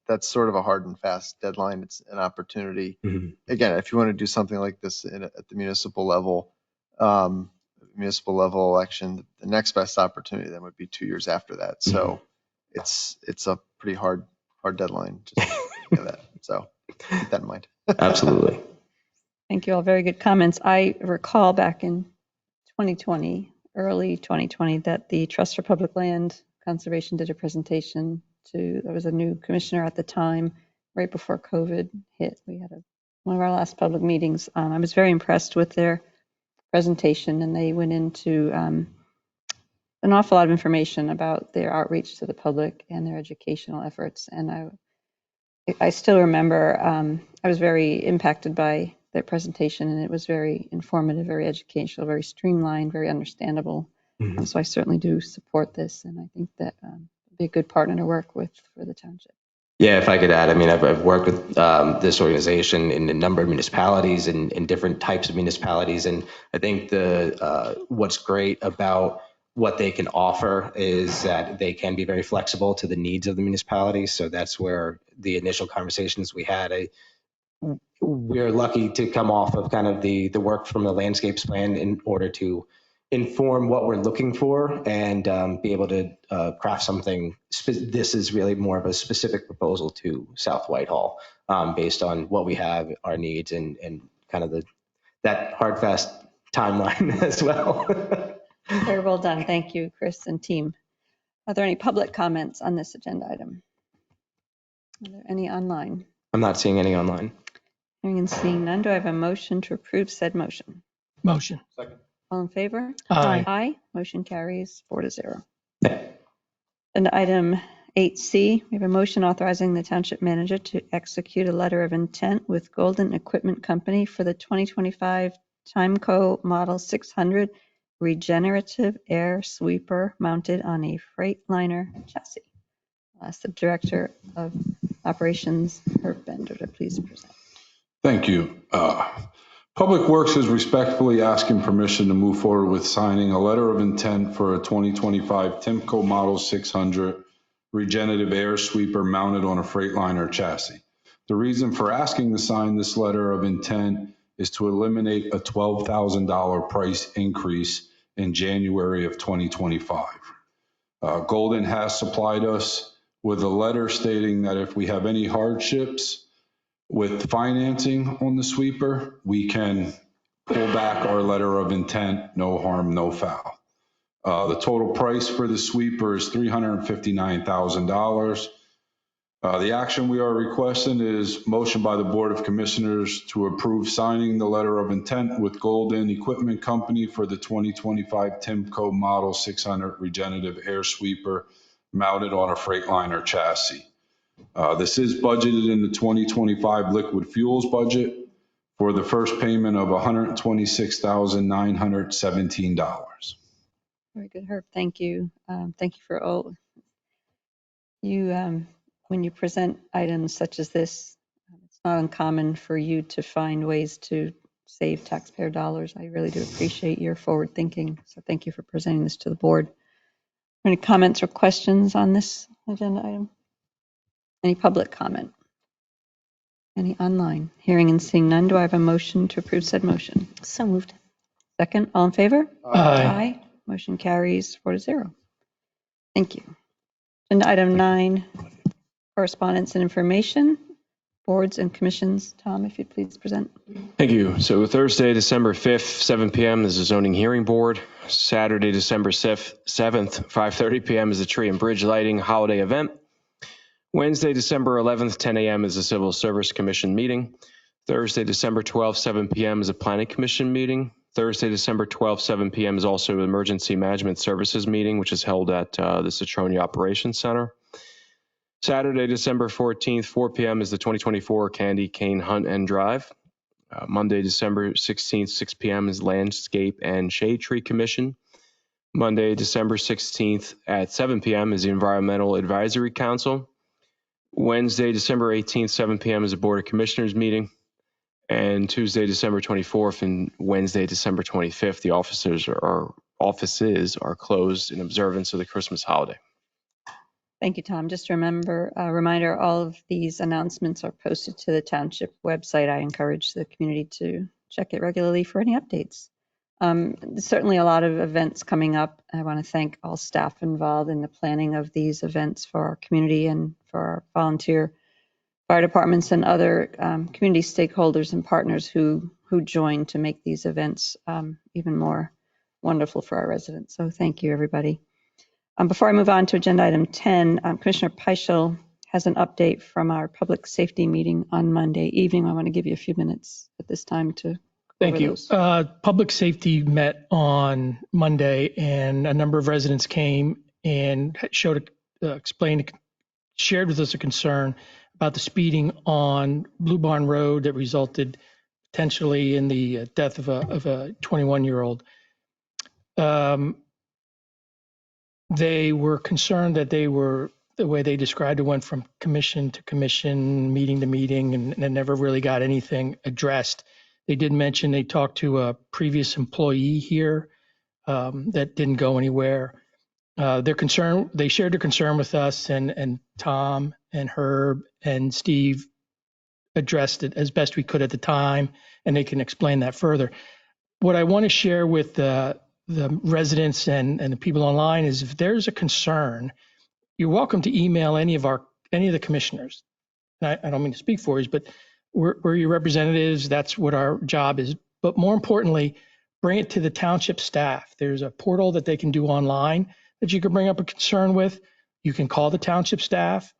that's sort of a hard and fast deadline. It's an opportunity. Mm-hmm. Again, if you want to do something like this at the municipal level election, the next best opportunity then would be 2 years after that. So it's a pretty hard deadline. Just that. So keep that in mind. Absolutely. Thank you all. Very good comments. I recall back in 2020, early 2020, that the Trust for Public Land Conservation did a presentation there was a new commissioner at the time, right before COVID hit. We had one of our last public meetings. I was very impressed with their presentation, and they went into an awful lot of information about their outreach to the public and their educational efforts. And I still remember I was very impacted by their presentation, and it was very informative, very educational, very streamlined, very understandable. Mm-hmm. So I certainly do support this, and I think that be a good partner to work with for the township. Yeah, if I could add, I mean, I've worked with this organization in a number of municipalities and in different types of municipalities. And I think what's great about what they can offer is that they can be very flexible to the needs of the municipality. So that's where the initial conversations we had, we're lucky to come off of kind of the work from the landscapes plan in order to inform what we're looking for and be able to craft something. This is really more of a specific proposal to South Whitehall based on what we have, our needs, and kind of that hard, fast timeline as well. Very well done. Thank you, Chris and team. Are there any public comments on this agenda item? Are there any online? I'm not seeing any online. Hearing and seeing none, do I have a motion to approve said motion? Motion. Second. All in favor? Aye. Aye. Motion carries 4-0. And item 8C, we have a motion authorizing the township manager to execute a letter of intent with Golden Equipment Company for the 2025 Timeco Model 600 regenerative air sweeper mounted on a Freightliner chassis. I'll ask the Director of Operations, Herb Bender, to please present. Thank you. Public Works is respectfully asking permission to move forward with signing a letter of intent for a 2025 Timco Model 600 regenerative air sweeper mounted on a Freightliner chassis. The reason for asking to sign this letter of intent is to eliminate a $12,000 price increase in January of 2025. Golden has supplied us with a letter stating that if we have any hardships with financing on the sweeper, we can pull back our letter of intent, no harm, no foul. The total price for the sweeper is $359,000. The action we are requesting is motion by the Board of Commissioners to approve signing the letter of intent with Golden Equipment Company for the 2025 Timco Model 600 regenerative air sweeper mounted on a Freightliner chassis. This is budgeted in the 2025 liquid fuels budget for the first payment of $126,917. Very good, Herb. Thank you. Thank you for all. You, when you present items such as this, it's not uncommon for you to find ways to save taxpayer dollars. I really do appreciate your forward thinking. So thank you for presenting this to the board. Any comments or questions on this agenda item? Any public comment? Any online? Hearing and seeing none, do I have a motion to approve said motion? So moved. Second, all in favor? Aye. Motion carries 4-0. Thank you. Agenda item 9, correspondence and information, boards and commissions. Tom, if you'd please present. Thank you. So Thursday, December 5th, 7 p.m. is the zoning hearing board. Saturday, December 7th, 5:30 p.m. is the tree and bridge lighting holiday event. Wednesday, December 11th, 10 a.m. is the Civil Service Commission meeting. Thursday, December 12th, 7 p.m. is a Planning Commission meeting. Thursday, December 12th, 7 p.m. is also an Emergency Management Services meeting, which is held at the Citronia Operations Center. Saturday, December 14th, 4 p.m. is the 2024 Candy Cane Hunt and Drive. Monday, December 16th, 6 p.m. is Landscape and Shade Tree Commission. Monday, December 16th at 7 p.m. is the Environmental Advisory Council. Wednesday, December 18th, 7 p.m. is the Board of Commissioners meeting. And Tuesday, December 24th and Wednesday, December 25th, the offices are closed in observance of the Christmas holiday. Thank you, Tom. Just reminder, all of these announcements are posted to the Township website. I encourage the community to check it regularly for any updates. There's certainly a lot of events coming up. I want to thank all staff involved in the planning of these events for our community and for our volunteer fire departments and other community stakeholders and partners who join to make these events even more wonderful for our residents. So thank you, everybody. Before I move on to agenda item 10, Commissioner Peischel has an update from our public safety meeting on Monday evening. I want to give you a few minutes at this time to Thank you. Public safety met on Monday, and a number of residents came and shared with us a concern about the speeding on Blue Barn Road that resulted potentially in the death of a 21-year-old. They were concerned that the way they described it, went from commission to commission, meeting to meeting, and never really got anything addressed. They did mention they talked to a previous employee here that didn't go anywhere. They shared their concern with us, and Tom and Herb and Steve addressed it as best we could at the time, and they can explain that further. What I want to share with the residents and the people online is, if there's a concern, you're welcome to email any of the commissioners. And I don't mean to speak for you, but we're your representatives. That's what our job is. But more importantly, bring it to the township staff. There's a portal that they can do online that you can bring up a concern with. You can call the township staff.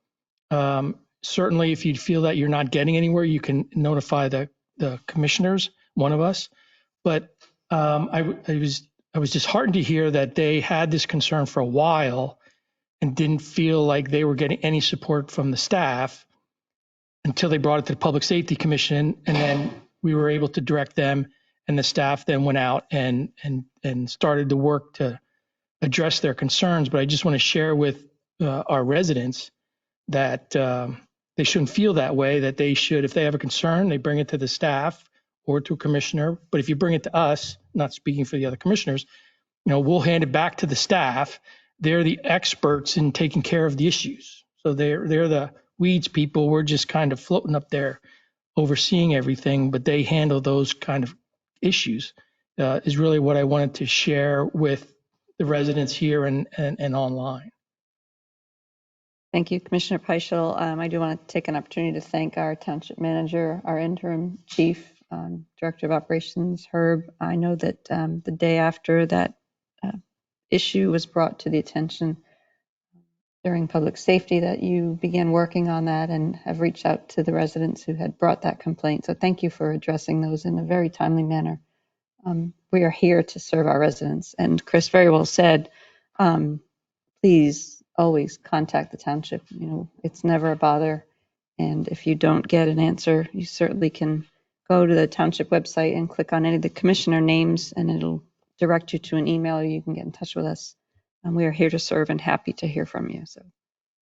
Certainly, if you feel that you're not getting anywhere, you can notify the commissioners, one of us. But I was disheartened to hear that they had this concern for a while and didn't feel like they were getting any support from the staff until they brought it to the Public Safety Commission, and then we were able to direct them, and the staff then went out and started to work to address their concerns. But I just want to share with our residents that they shouldn't feel that way, that they should, if they have a concern, they bring it to the staff or to a commissioner. But if you bring it to us, not speaking for the other commissioners, we'll hand it back to the staff. They're the experts in taking care of the issues. So they're the weeds people. We're just kind of floating up there overseeing everything, but they handle those kind of issues, is really what I wanted to share with the residents here and online. Thank you, Commissioner Peischel. I do want to take an opportunity to thank our township manager, our interim chief, director of operations, Herb. I know that the day after that issue was brought to the attention during public safety, that you began working on that and have reached out to the residents who had brought that complaint. So thank you for addressing those in a very timely manner. We are here to serve our residents. And Chris very well said, please always contact the township. You know, it's never a bother. And if you don't get an answer, you certainly can go to the township website and click on any of the commissioner names, and it'll direct you to an email, or you can get in touch with us. We are here to serve and happy to hear from you. So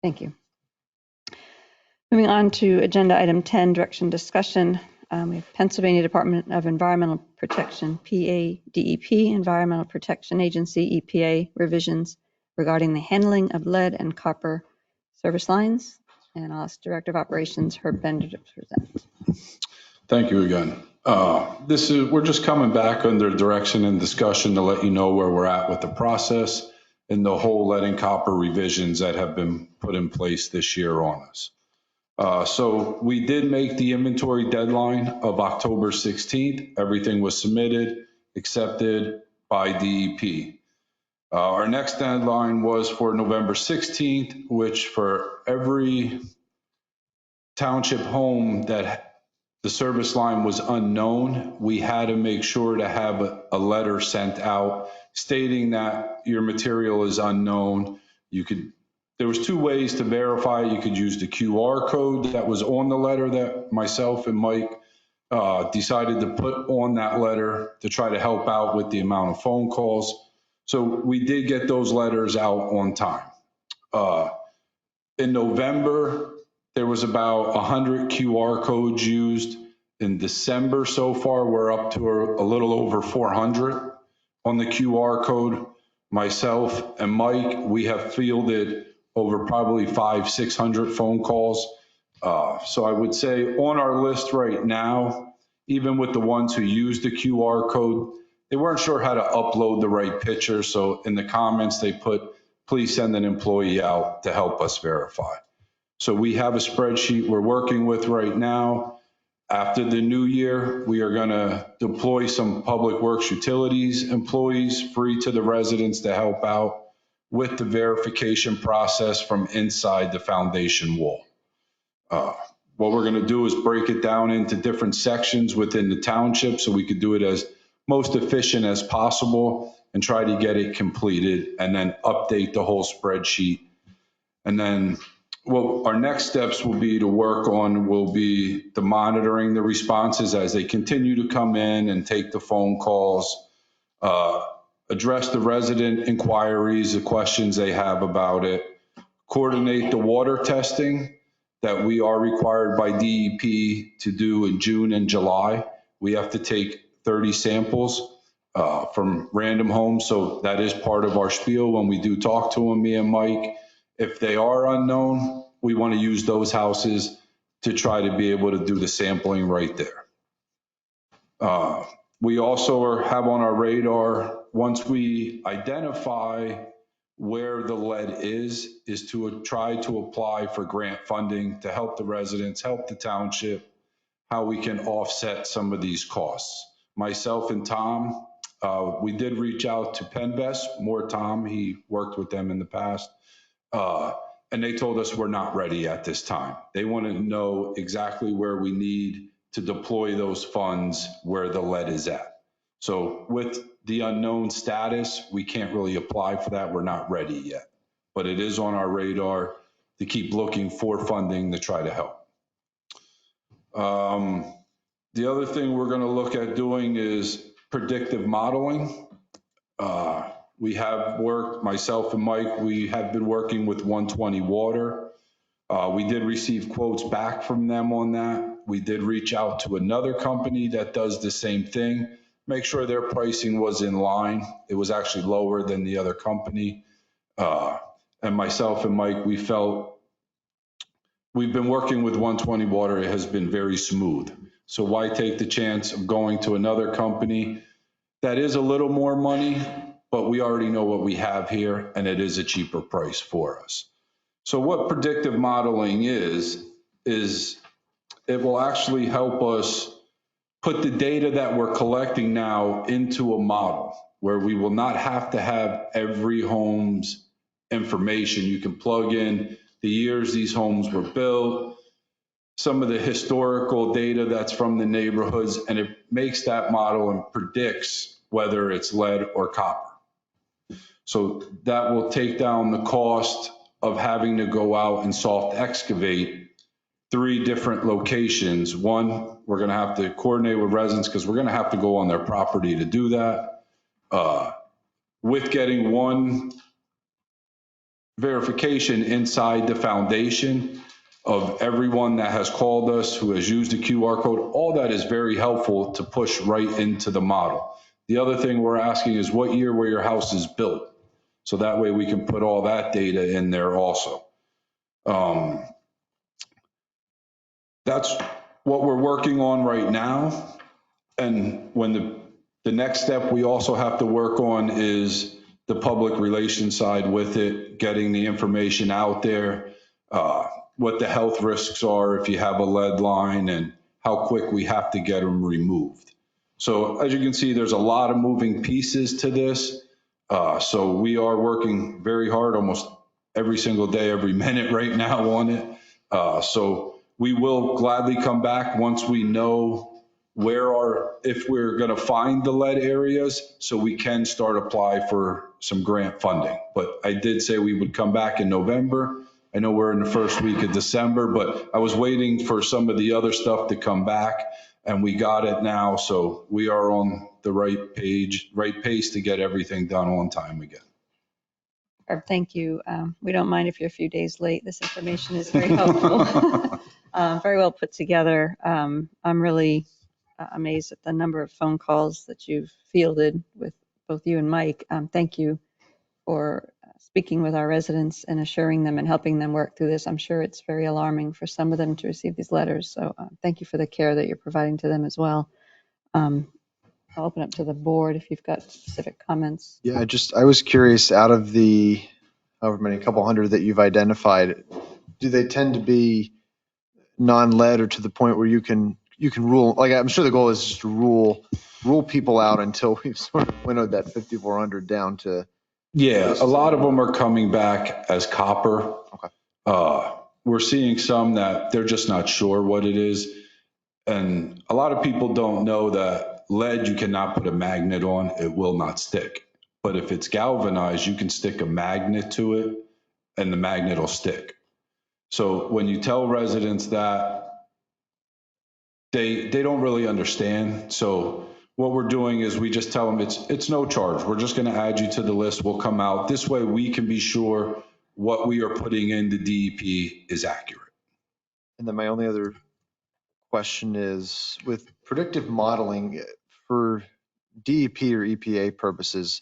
thank you. Moving on to agenda item 10, direction discussion. We have Pennsylvania Department of Environmental Protection, PADEP, Environmental Protection Agency, EPA, revisions regarding the handling of lead and copper service lines. And I'll ask Director of Operations, Herb Bender, to present. Thank you again. We're just coming back under direction and discussion to let you know where we're at with the process and the whole lead and copper revisions that have been put in place this year on us. So we did make the inventory deadline of October 16th. Everything was submitted, accepted by DEP. Our next deadline was for November 16th, which for every township home that the service line was unknown, we had to make sure to have a letter sent out stating that your material is unknown. There was two ways to verify. You could use the QR code that was on the letter that myself and Mike decided to put on that letter to try to help out with the amount of phone calls. So we did get those letters out on time. In November, there was about 100 QR codes used. In December so far, we're up to a little over 400 on the QR code. Myself and Mike, we have fielded over probably 500-600 phone calls. So I would say on our list right now, even with the ones who used the QR code, they weren't sure how to upload the right picture. So in the comments, they put, please send an employee out to help us verify. So we have a spreadsheet we're working with right now. After the new year, we are going to deploy some public works utilities employees free to the residents to help out with the verification process from inside the foundation wall. What we're going to do is break it down into different sections within the township so we could do it as most efficient as possible and try to get it completed and then update the whole spreadsheet. And then our next steps will be the monitoring the responses as they continue to come in and take the phone calls, address the resident inquiries, the questions they have about it, coordinate the water testing that we are required by DEP to do in June and July. We have to take 30 samples from random homes. So that is part of our spiel when we do talk to them, me and Mike. If they are unknown, we want to use those houses to try to be able to do the sampling right there. We also have on our radar, once we identify where the lead is to try to apply for grant funding to help the residents, help the township, how we can offset some of these costs. Myself and Tom, we did reach out to Penvest, more Tom, he worked with them in the past, and they told us we're not ready at this time. They want to know exactly where we need to deploy those funds where the lead is at. So with the unknown status, we can't really apply for that. We're not ready yet, but it is on our radar to keep looking for funding to try to help. The other thing we're going to look at doing is predictive modeling. We have worked, myself and Mike, we have been working with 120 Water. We did receive quotes back from them on that. We did reach out to another company that does the same thing, make sure their pricing was in line. It was actually lower than the other company. And myself and Mike, we felt we've been working with 120 Water. It has been very smooth. So why take the chance of going to another company that is a little more money, but we already know what we have here and it is a cheaper price for us. So what predictive modeling is it will actually help us put the data that we're collecting now into a model where we will not have to have every home's information. You can plug in the years these homes were built, some of the historical data that's from the neighborhoods, and it makes that model and predicts whether it's lead or copper. So that will take down the cost of having to go out and soft excavate 3 different locations. One, we're going to have to coordinate with residents because we're going to have to go on their property to do that. With getting one verification inside the foundation of everyone that has called us, who has used a QR code, all that is very helpful to push right into the model. The other thing we're asking is what year were your houses built? So that way we can put all that data in there also. That's what we're working on right now. And when the next step we also have to work on is the public relations side with it, getting the information out there, what the health risks are if you have a lead line and how quick we have to get them removed. So as you can see, there's a lot of moving pieces to this. So we are working very hard almost every single day, every minute right now on it. So we will gladly come back once we know if we're going to find the lead areas, so we can start apply for some grant funding. But I did say we would come back in November. I know we're in the first week of December, but I was waiting for some of the other stuff to come back, and we got it now. So we are on the right pace to get everything done on time again. Thank you. We don't mind if you're a few days late. This information is very helpful. Very well put together. I'm really amazed at the number of phone calls that you've fielded with both you and Mike. Thank you for speaking with our residents and assuring them and helping them work through this. I'm sure it's very alarming for some of them to receive these letters. So thank you for the care that you're providing to them as well. I'll open up to the board if you've got specific comments. Yeah, I was curious, out of the however many, couple hundred that you've identified, do they tend to be non-lead or to the point where you can rule, like I'm sure the goal is just to rule people out until we've sort of winnowed that 5,400 down to. Yeah, a lot of them are coming back as copper. Okay. We're seeing some that they're just not sure what it is. And a lot of people don't know that lead, you cannot put a magnet on, it will not stick. But if it's galvanized, you can stick a magnet to it and the magnet will stick. So when you tell residents that, they don't really understand. So what we're doing is we just tell them it's no charge. We're just going to add you to the list. We'll come out. This way we can be sure what we are putting in the DEP is accurate. And then my only other question is, with predictive modeling for DEP or EPA purposes,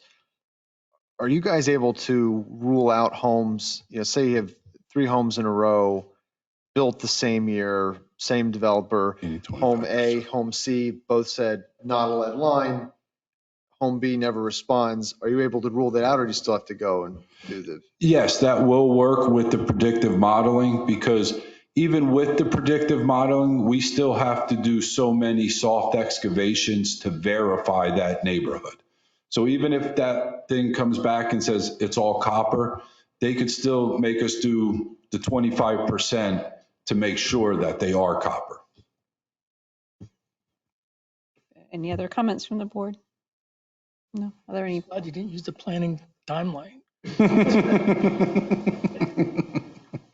are you guys able to rule out homes, say you have 3 homes in a row built the same year, same developer, home A, home C, both said not a lead line, home B never responds. Are you able to rule that out, or do you still have to go and do the? Yes, that will work with the predictive modeling, because even with the predictive modeling, we still have to do so many soft excavations to verify that neighborhood. So even if that thing comes back and says it's all copper, they could still make us do the 25% to make sure that they are copper. Any other comments from the board? No. Are there any? Glad you didn't use the planning timeline.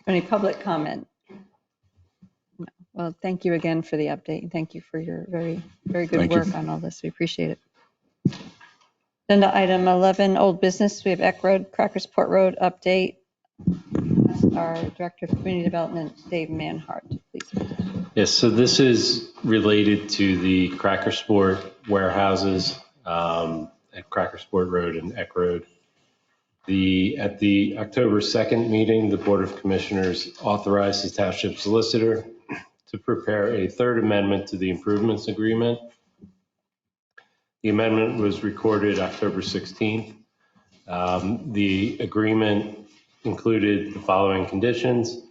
Any public comment? No. Well, thank you again for the update, and thank you for your very, very good work on all this. We appreciate it. Agenda item 11, old business. We have Eck Road, Crackersport Road update. Our Director of Community Development, Dave Manhart, please. Yes, so this is related to the Crackersport warehouses at Crackersport Road and Eck Road. At the October 2nd meeting, the Board of Commissioners authorized the Township Solicitor to prepare a third amendment to the improvements agreement. The amendment was recorded October 16th. The agreement included the following conditions.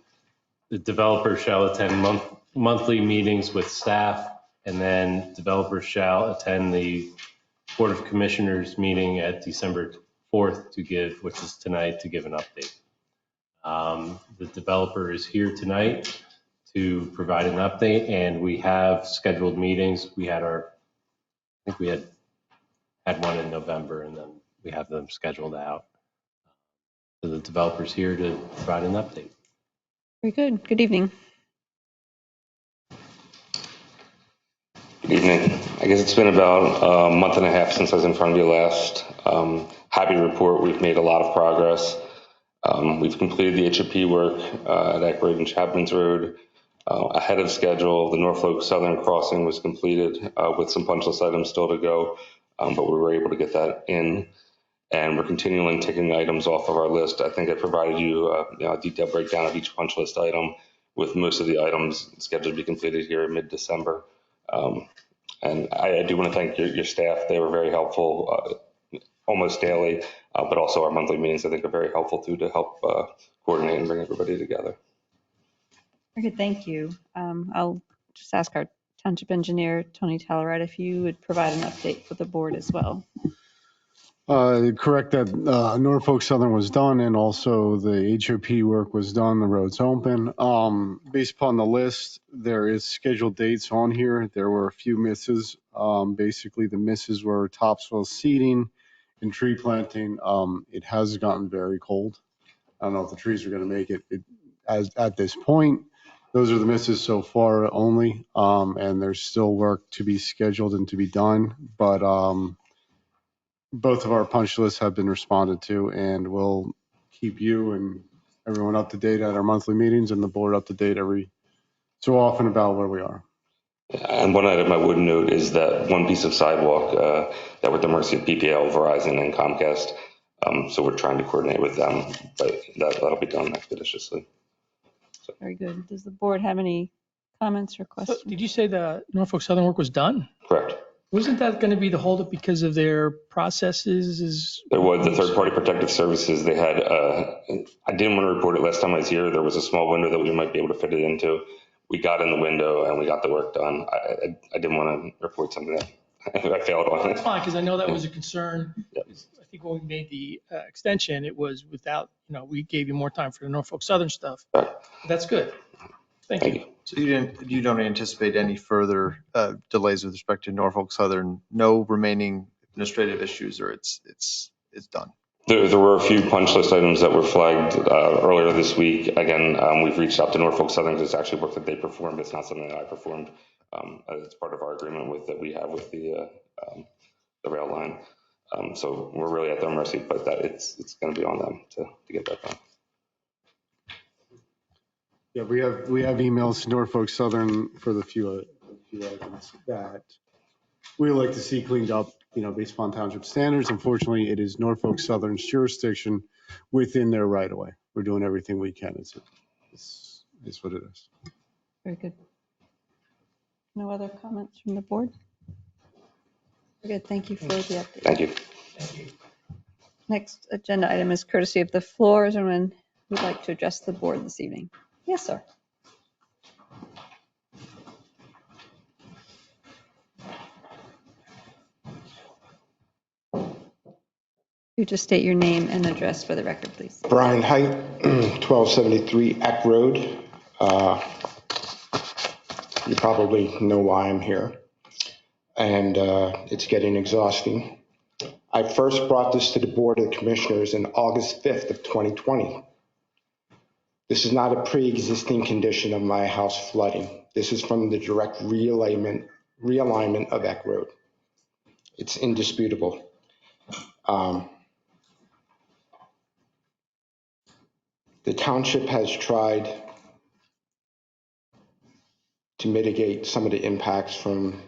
The developer shall attend monthly meetings with staff, and then developers shall attend the Board of Commissioners meeting at December 4th which is tonight, to give an update. The developer is here tonight to provide an update, and we have scheduled meetings. I think we had one in November, and then we have them scheduled out. So the developer's here to provide an update. Very good. Good evening. Good evening. I guess it's been about a month and a half since I was in front of you last. Happy to report we've made a lot of progress. We've completed the HOP work at Eck Road and Chapman's Road ahead of schedule. The Norfolk Southern crossing was completed with some punch list items still to go, but we were able to get that in. And we're continuing ticking items off of our list. I think I provided you a detailed breakdown of each punch list item, with most of the items scheduled to be completed here in mid-December. And I do want to thank your staff. They were very helpful almost daily, but also our monthly meetings I think are very helpful too, to help coordinate and bring everybody together. Very good. Thank you. I'll just ask our township engineer, Tony Tallerette, if you would provide an update for the board as well. Correct that Norfolk Southern was done, and also the HOP work was done. The road's open. Based upon the list, there is scheduled dates on here. There were a few misses. Basically, the misses were topsoil seeding and tree planting. It has gotten very cold. I don't know if the trees are going to make it. At this point, those are the misses so far only, and there's still work to be scheduled and to be done. But both of our punch lists have been responded to, and we'll keep you and everyone up to date at our monthly meetings, and the board up to date every so often about where we are. And one item I would note is that one piece of sidewalk that we're at the mercy of PPL, Verizon, and Comcast. So we're trying to coordinate with them, but that'll be done expeditiously. So. Very good. Does the board have any comments or questions? So did you say the Norfolk Southern work was done? Correct. Wasn't that going to be the holdup because of their processes? There was the third-party protective services. They had, I didn't want to report it last time I was here. There was a small window that we might be able to fit it into. We got in the window and we got the work done. I didn't want to report something that I failed on. That's fine, because I know that was a concern. Yep. I think when we made the extension, it was without, we gave you more time for the Norfolk Southern stuff. Right. That's good. Thank you. So you don't anticipate any further delays with respect to Norfolk Southern? No remaining administrative issues, or it's done? There were a few punch list items that were flagged earlier this week. Again, we've reached out to Norfolk Southern because it's actually work that they performed. It's not something that I performed. It's part of our agreement that we have with the rail line. So we're really at their mercy, but it's going to be on them to get that done. Yeah, we have emails to Norfolk Southern for the few items that we would like to see cleaned up, based upon township standards. Unfortunately, it is Norfolk Southern's jurisdiction within their right of way. We're doing everything we can. It's what it is. Very good. No other comments from the board? Very good. Thank you for the update. Thank you. Thank you. Next agenda item is courtesy of the floor. Is anyone who would like to address the board this evening? Yes, sir. You just state your name and address for the record, please. Brian Height, 1273 Eck Road. You probably know why I'm here, and it's getting exhausting. I first brought this to the Board of Commissioners in August 5th of 2020. This is not a pre-existing condition of my house flooding. This is from the direct realignment of Eck Road. It's indisputable. The township has tried to mitigate some of the impacts from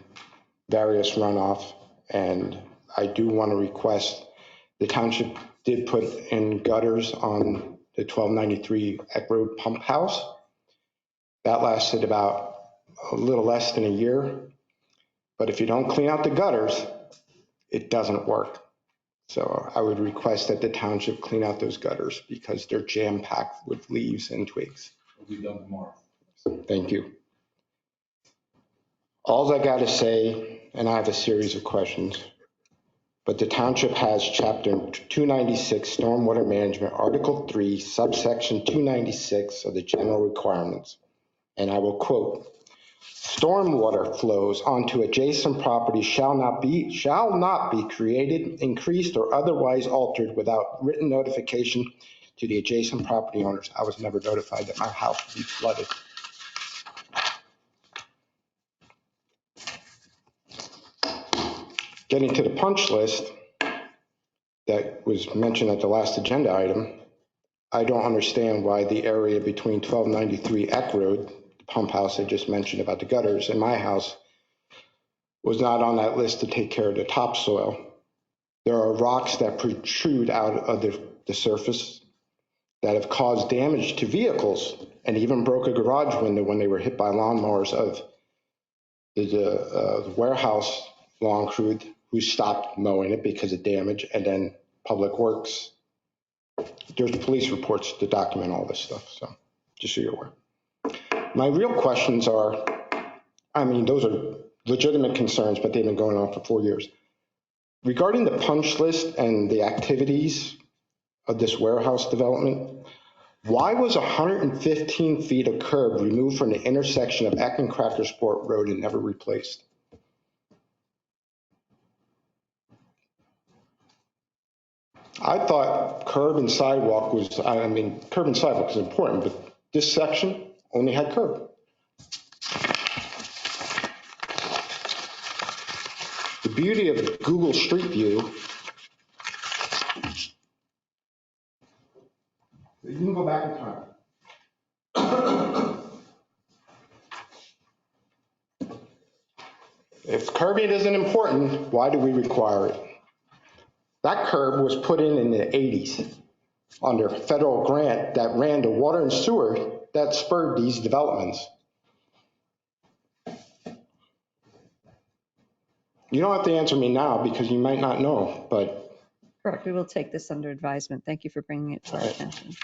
various runoff, and I do want to request, the township did put in gutters on the 1293 Eck Road pump house. That lasted about a little less than a year, but if you don't clean out the gutters, it doesn't work. So I would request that the township clean out those gutters because they're jam-packed with leaves and twigs. It'll be done tomorrow. Thank you. All I got to say, and I have a series of questions, but the township has Chapter 296, Stormwater Management, Article 3, subsection 296 of the general requirements. And I will quote, stormwater flows onto adjacent property shall not be created, increased, or otherwise altered without written notification to the adjacent property owners. I was never notified that my house would be flooded. Getting to the punch list that was mentioned at the last agenda item, I don't understand why the area between 1293 Eck Road, the pump house I just mentioned about the gutters, and my house was not on that list to take care of the topsoil. There are rocks that protrude out of the surface that have caused damage to vehicles and even broke a garage window when they were hit by lawnmowers of the warehouse lawn crew who stopped mowing it because of damage, and then Public Works. There's police reports to document all this stuff, so just so you're aware. My real questions are, I mean, those are legitimate concerns, but they've been going on for 4 years. Regarding the punch list and the activities of this warehouse development, why was 115 feet of curb removed from the intersection of Eck and Crackersport Road and never replaced? I thought curb and sidewalk was important, but this section only had curb. The beauty of Google Street View, you can go back in time. If curbing isn't important, why do we require it? That curb was put in the 80s under a federal grant that ran to water and sewer that spurred these developments. You don't have to answer me now because you might not know, but. Correct, we will take this under advisement. Thank you for bringing it to our attention.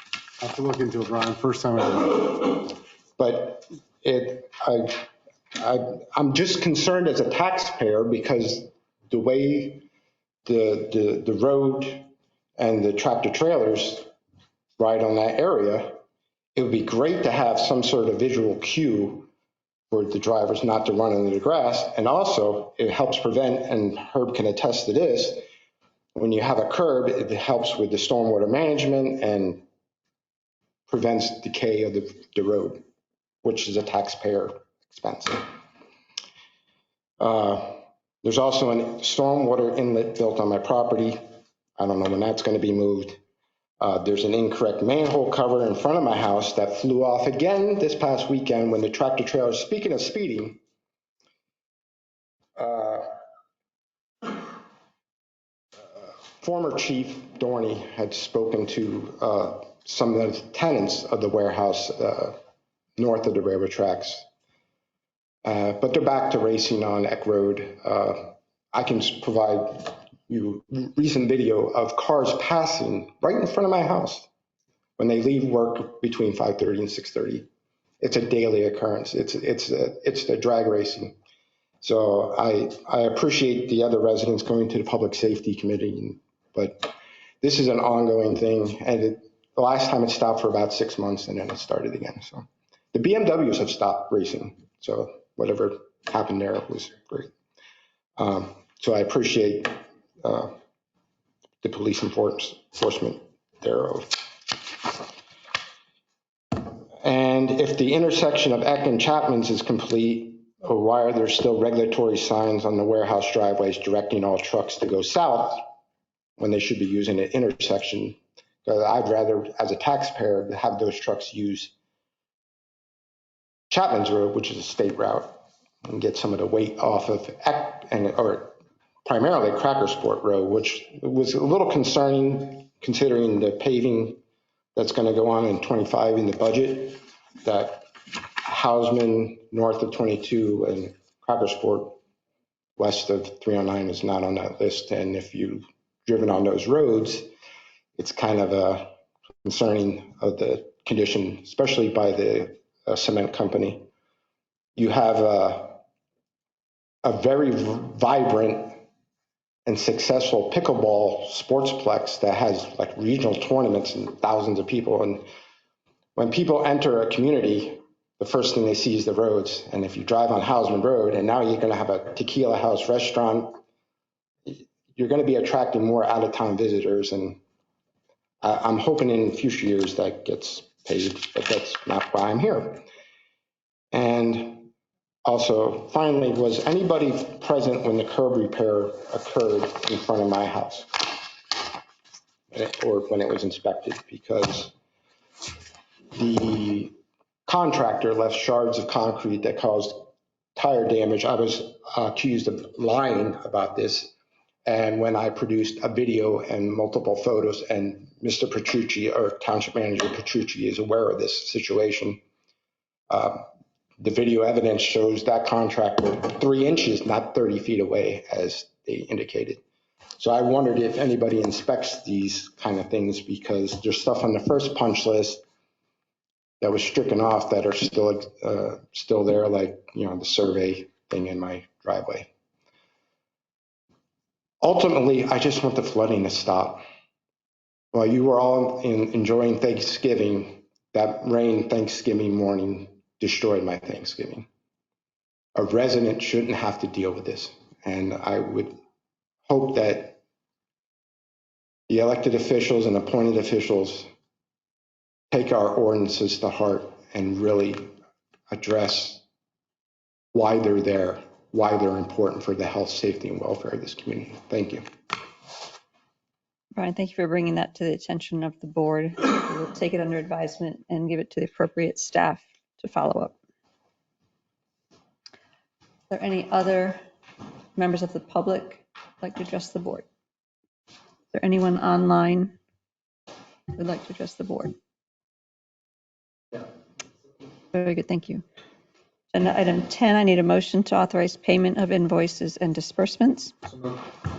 I have to look into it, Brian. First time I heard it. But I'm just concerned as a taxpayer because the way the road and the tractor trailers ride on that area, it would be great to have some sort of visual cue for the drivers not to run into the grass. And also it helps prevent, and Herb can attest to this, when you have a curb, it helps with the stormwater management and prevents decay of the road, which is a taxpayer expense. There's also a stormwater inlet built on my property. I don't know when that's going to be moved. There's an incorrect manhole cover in front of my house that flew off again this past weekend when the tractor trailer, speaking of speeding, former Chief Dorney had spoken to some of the tenants of the warehouse north of the railroad tracks. But they're back to racing on Eck Road. I can provide you recent video of cars passing right in front of my house when they leave work between 5:30 and 6:30. It's a daily occurrence. It's the drag racing. So I appreciate the other residents going to the Public Safety Committee, but this is an ongoing thing. And the last time it stopped for about 6 months and then it started again. So the BMWs have stopped racing. So whatever happened there was great. So I appreciate the police enforcement thereof. And if the intersection of Eck and Chapman's is complete, why are there still regulatory signs on the warehouse driveways directing all trucks to go south when they should be using an intersection? I'd rather, as a taxpayer, have those trucks use Chapman's Road, which is a state route, and get some of the weight off of Eck or primarily Crackersport Road, which was a little concerning considering the paving that's going to go on in 25 in the budget, that Hausman north of 22 and Crackersport west of 309 is not on that list. And if you driven on those roads, it's kind of concerning of the condition, especially by the cement company. You have a very vibrant and successful pickleball sportsplex that has like regional tournaments and thousands of people. And when people enter a community, the first thing they see is the roads. And if you drive on Hausman Road, and now you're going to have a tequila house restaurant, you're going to be attracting more out-of-town visitors. And I'm hoping in future years that gets paid, but that's not why I'm here. And also, finally, was anybody present when the curb repair occurred in front of my house? Or when it was inspected? Because the contractor left shards of concrete that caused tire damage. I was accused of lying about this. And when I produced a video and multiple photos, and Mr. Petrucci, or Township Manager Petrucci, is aware of this situation, the video evidence shows that contractor 3 inches, not 30 feet away, as they indicated. So I wondered if anybody inspects these kind of things, because there's stuff on the first punch list that was stricken off that are still there, like, you know, the survey thing in my driveway. Ultimately, I just want the flooding to stop. While you were all enjoying Thanksgiving, that rain Thanksgiving morning destroyed my Thanksgiving. A resident shouldn't have to deal with this. And I would hope that the elected officials and appointed officials take our ordinances to heart and really address why they're there, why they're important for the health, safety, and welfare of this community. Thank you. Brian, thank you for bringing that to the attention of the board. We'll take it under advisement and give it to the appropriate staff to follow up. Are there any other members of the public who'd like to address the board? Is there anyone online who would like to address the board? Very good, thank you. Agenda item 10, I need a motion to authorize payment of invoices and disbursements.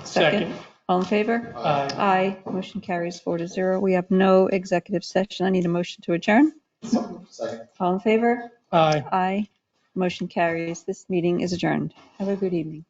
Second. All in favor? Aye. Aye. Motion carries 4-0. We have no executive session. I need a motion to adjourn. Second. All in favor? Aye. Aye. Motion carries. This meeting is adjourned. Have a good evening.